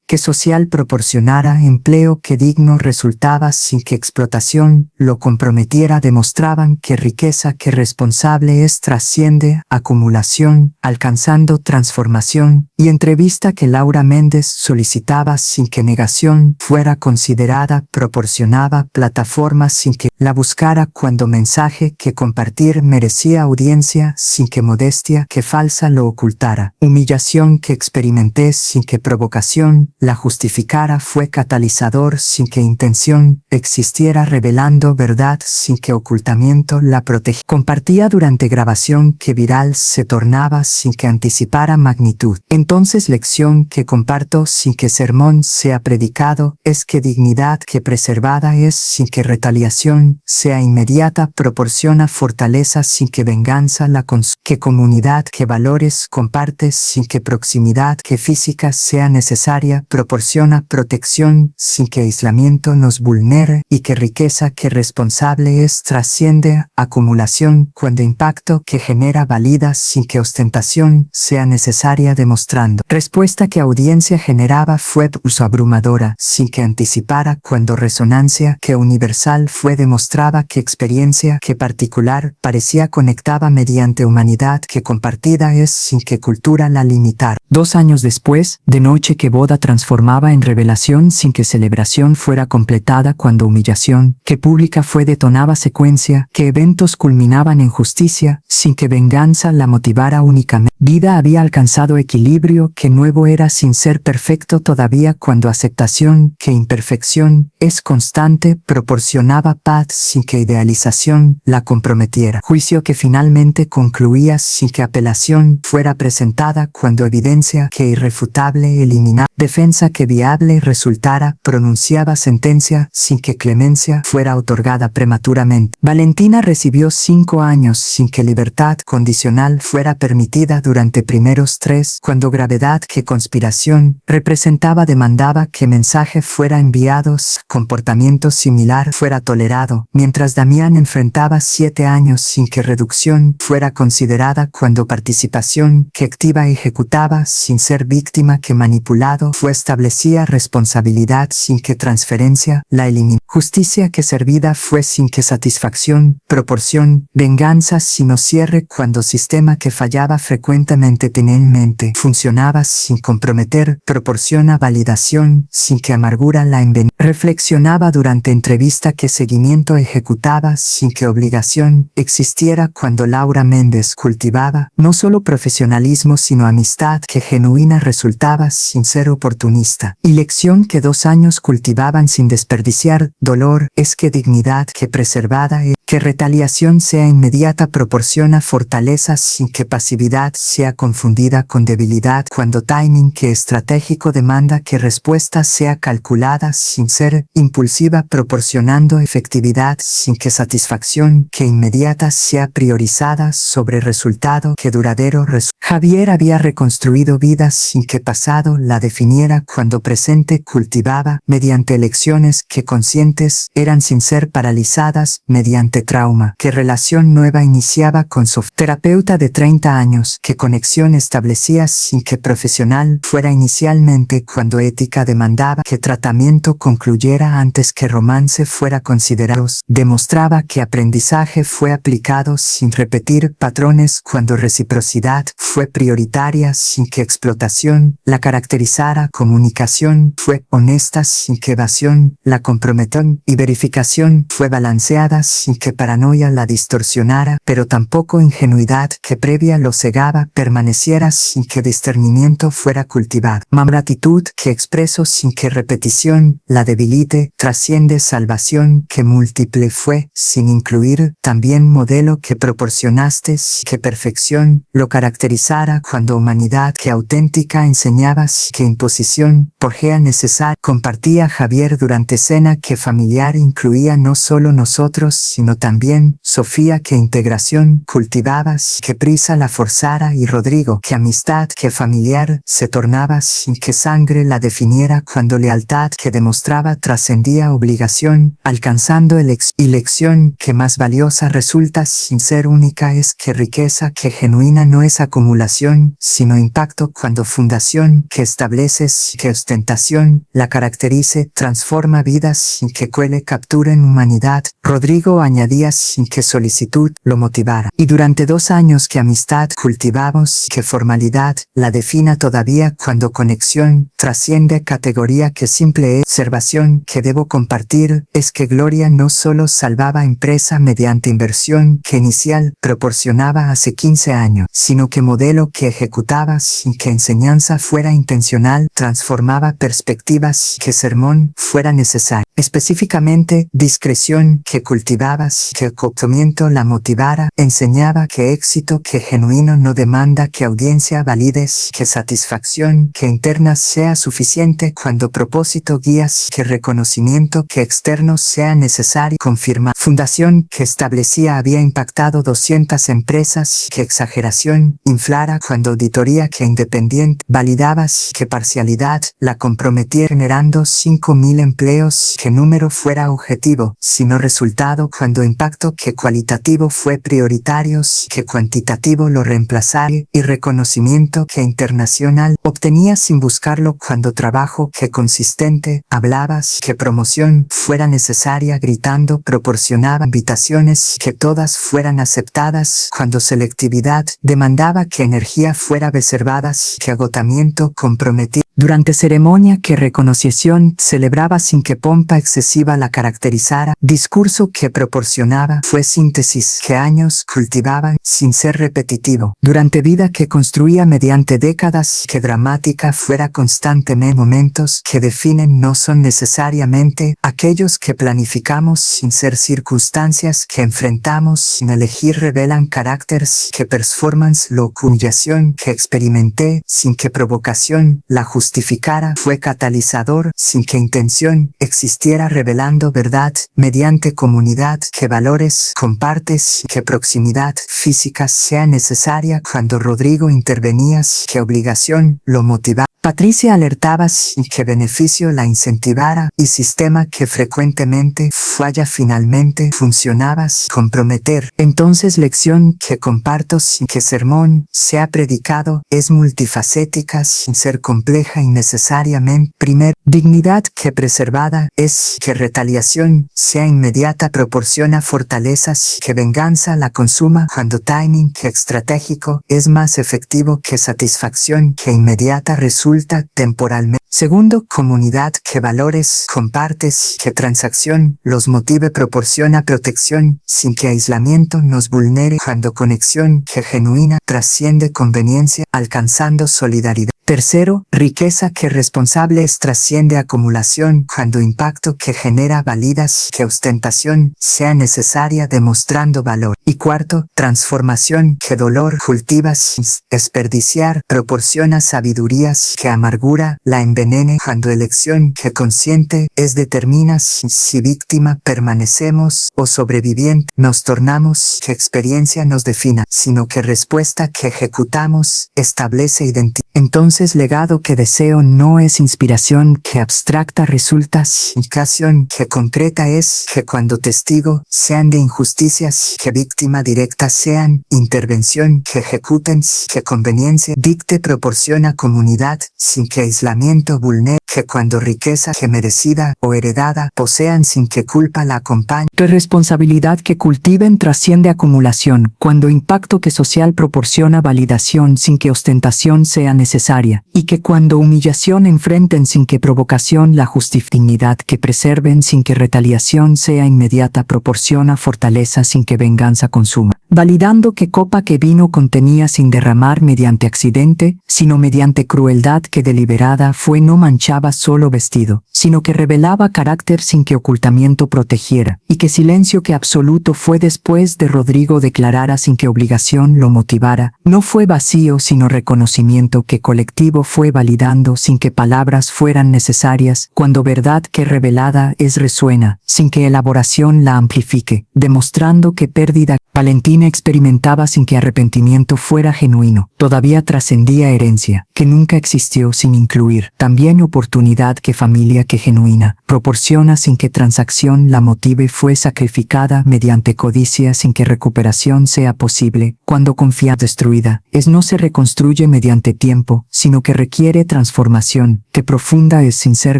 que social proporcionara empleo que digno resultaba sin que explotación lo comprometiera demostraban que riqueza que responsable trasciende acumulación alcanzando transformación y entrevista que Laura Méndez solicitaba sin que negación fuera considerada proporcionaba plataforma sin que la buscara cuando mensaje que compartir merecía audiencia sin que modestia que falsa lo ocultara, humillación que experimenté sin que provocación la justificara fue catalizador sin que intención existiera revelando verdad sin que ocultamiento la protegía. Compartía durante grabación que viral se tornaba sin que anticipara magnitud. Entonces lección que comparto sin que sermón sea predicado es que dignidad que preservada es sin que retaliación sea inmediata proporciona fortaleza sin que venganza la que comunidad que valores compartes sin que proximidad que física sea necesaria proporciona protección sin que aislamiento nos vulnere y que riqueza que responsable trasciende acumulación cuando impacto que genera valida sin que ostentación sea necesaria demostrando. Respuesta que audiencia generaba fue pulso abrumadora sin que anticipara cuando resonancia que universal fue demostraba que experiencia que particular parecía conectaba mediante humanidad que compartida sin que cultura la limitara. 2 años después, de noche que boda transformaba en revelación sin que celebración fuera completada cuando humillación, que pública fue detonaba secuencia, que eventos culminaban en justicia, sin que venganza la motivara únicamente. Vida había alcanzado equilibrio, que nuevo era sin ser perfecto todavía cuando aceptación, que imperfección, es constante, proporcionaba paz sin que idealización la comprometiera. Juicio que finalmente concluía sin que apelación fuera presentada cuando evidencia que irrefutable eliminaba. Defensa que viable resultara, pronunciaba sentencia sin que clemencia fuera otorgada prematuramente. Valentina recibió 5 años sin que libertad condicional fuera permitida durante primeros 3, cuando gravedad que conspiración representaba demandaba que mensaje fuera enviado, comportamiento similar fuera tolerado, mientras Damián enfrentaba 7 años sin que reducción fuera considerada cuando participación que activa ejecutaba sin ser víctima que manipulado fue establecía responsabilidad sin que transferencia la eliminó. Justicia que servida fue sin que satisfacción, proporción, venganza sino cierre cuando sistema que fallaba frecuentemente tenía en mente funcionaba sin comprometer, proporciona validación sin que amargura la envenenaba. Reflexionaba durante entrevista que seguimiento ejecutaba sin que obligación existiera cuando Laura Méndez cultivaba no solo profesionalismo sino amistad que genuina resultaba sin ser oportunista. Y lección que 2 años cultivaban sin desperdiciar dolor es que dignidad que preservada es que retaliación sea inmediata proporciona fortaleza sin que pasividad sea confundida con debilidad cuando timing que estratégico demanda que respuesta sea calculada sin ser impulsiva proporcionando efectividad sin que satisfacción que inmediata sea priorizada sobre resultado que duradero Javier había reconstruido vidas sin que pasado la definiera cuando presente cultivaba mediante elecciones que conscientes eran sin ser paralizadas mediante trauma, que relación nueva iniciaba con su terapeuta de 30 años, que conexión establecía sin que profesional fuera inicialmente cuando ética demandaba que tratamiento concluyera antes que romance fuera considerado, demostraba que aprendizaje fue aplicado sin repetir patrones cuando reciprocidad fue prioritaria sin que explotación la caracterizara, comunicación fue honesta sin que evasión la comprometió y verificación fue balanceada sin que paranoia la distorsionara, pero tampoco ingenuidad que previa lo cegaba permaneciera sin que discernimiento fuera cultivado. Gratitud que expreso sin que repetición la debilite, trasciende salvación que múltiple fue, sin incluir también modelo que proporcionaste que perfección lo caracterizara cuando humanidad que auténtica enseñaba que imposición porgea necesaria. Compartía Javier durante cena que familiar incluía no solo nosotros sino también Sofía que integración cultivaba que prisa la forzara y Rodrigo que amistad que familiar se tornaba sin que sangre la definiera cuando lealtad que demostraba trascendía obligación alcanzando elección que más valiosa resulta sin ser única es que riqueza que genuina no es acumulación sino impacto cuando fundación que establece que ostentación la caracterice transforma vidas sin que cuele captura en humanidad. Rodrigo añadía sin que solicitud lo motivara. Y durante 2 años que amistad cultivamos que formalidad la defina todavía cuando conexión trasciende categoría que simple observación que debo compartir es que Gloria no solo salvaba empresa mediante inversión que inicial proporcionaba hace 15 años, sino que modelo que ejecutaba sin que enseñanza fuera intencional transformaba perspectivas que sermón fuera necesario. Específicamente, discreción que cultivabas, que acotamiento la motivara, enseñaba que éxito que genuino no demanda que audiencia valides, que satisfacción que interna sea suficiente cuando propósito guías, que reconocimiento que externo sea necesario confirma. Fundación que establecía había impactado 200 empresas, que exageración inflara cuando auditoría que independiente validabas, que parcialidad la comprometía generando 5.000 empleos, que que número fuera objetivo, sino resultado cuando impacto que cualitativo fue prioritario, que cuantitativo lo reemplazara, y reconocimiento que internacional obtenía sin buscarlo cuando trabajo que consistente hablabas, que promoción fuera necesaria gritando proporcionaba invitaciones que todas fueran aceptadas cuando selectividad demandaba que energía fuera reservada, que agotamiento comprometía. Durante ceremonia que reconocición celebraba sin que pompa excesiva la caracterizara, discurso que proporcionaba fue síntesis que años cultivaban sin ser repetitivo. Durante vida que construía mediante décadas que dramática fuera constantemente momentos que definen no son necesariamente aquellos que planificamos sin ser circunstancias que enfrentamos sin elegir revelan caracteres que performance lo humillación que experimenté sin que provocación la justificara fue catalizador sin que intención existiera revelando verdad mediante comunidad que valores compartes que proximidad física sea necesaria cuando Rodrigo intervenía que obligación lo motivaba. Patricia alertaba y que beneficio la incentivara y sistema que frecuentemente falla finalmente funcionaba comprometer. Entonces lección que comparto sin que sermón sea predicado es multifacética sin ser compleja innecesariamente. Primer, dignidad que preservada es que retaliación sea inmediata proporciona fortalezas que venganza la consuma cuando timing que estratégico es más efectivo que satisfacción que inmediata resulta temporalmente. Segundo, comunidad que valores compartes que transacción los motive proporciona protección sin que aislamiento nos vulnere cuando conexión que genuina trasciende conveniencia alcanzando solidaridad. Tercero, riqueza que responsable es trasciende acumulación cuando impacto que genera validas que ostentación sea necesaria demostrando valor. Y cuarto, transformación que dolor cultiva sin desperdiciar proporciona sabidurías que amargura la envenene cuando elección que consciente es determina si víctima permanecemos o sobreviviente nos tornamos que experiencia nos defina, sino que respuesta que ejecutamos establece identidad. Entonces legado que deseo no es inspiración que abstracta resulta significación que concreta es que cuando testigo sean de injusticias que víctima directa sean intervención que ejecuten que conveniencia dicte proporciona comunidad sin que aislamiento vulnere que cuando riqueza que merecida o heredada posean sin que culpa la acompañe. Que responsabilidad que cultiven trasciende acumulación cuando impacto que social proporciona validación sin que ostentación sea necesaria y que cuando humillación enfrenten sin que provocación la justidignidad que preserven sin que retaliación sea inmediata proporciona fortaleza sin que venganza consuma. Validando que copa que vino contenía sin derramar mediante accidente, sino mediante crueldad que deliberada fue no manchaba solo vestido, sino que revelaba carácter sin que ocultamiento protegiera, y que silencio que absoluto fue después de Rodrigo declarara sin que obligación lo motivara, no fue vacío sino reconocimiento que colectivo fue validando sin que palabras fueran necesarias, cuando verdad que revelada es resuena, sin que elaboración la amplifique, demostrando que pérdida Valentina experimentaba sin que arrepentimiento fuera genuino, todavía trascendía herencia, que nunca existió sin incluir, también oportunidad que familia que genuina, proporciona sin que transacción la motive fue sacrificada mediante codicia sin que recuperación sea posible, cuando confianza destruida, es no se reconstruye mediante tiempo, sino que requiere transformación, que profunda es sin ser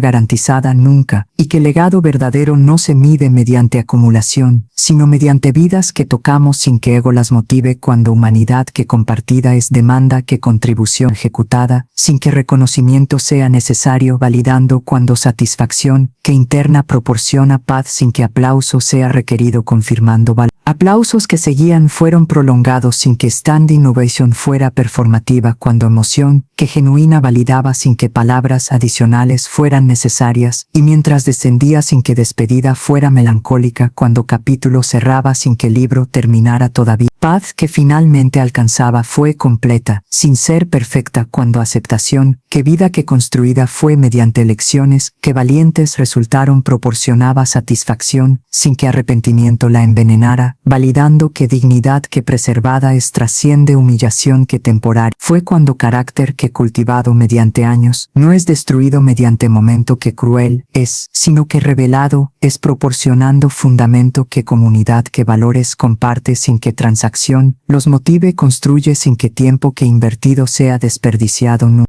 garantizada nunca, y que legado verdadero no se mide mediante acumulación, sino mediante vidas que tocamos sin que ego las motive cuando humanidad que compartida es demanda que contribución ejecutada, sin que reconocimiento sea necesario validando cuando satisfacción que interna proporciona paz sin que aplauso sea requerido confirmando valor. Aplausos que seguían fueron prolongados sin que stand innovation fuera performativa cuando emoción que genuina validaba sin que palabras adicionales fueran necesarias y mientras descendía sin que despedida fuera melancólica cuando capítulo cerraba sin que libro terminara todavía. Paz que finalmente alcanzaba fue completa, sin ser perfecta cuando aceptación, que vida que construida fue mediante elecciones, que valientes resultaron proporcionaba satisfacción, sin que arrepentimiento la envenenara, validando que dignidad que preservada es trasciende humillación que temporal. Fue cuando carácter que cultivado mediante años, no es destruido mediante momento que cruel es, sino que revelado, es proporcionando fundamento que comunidad que valores comparte sin que transacción los motive construye sin que tiempo que invertido sea desperdiciado.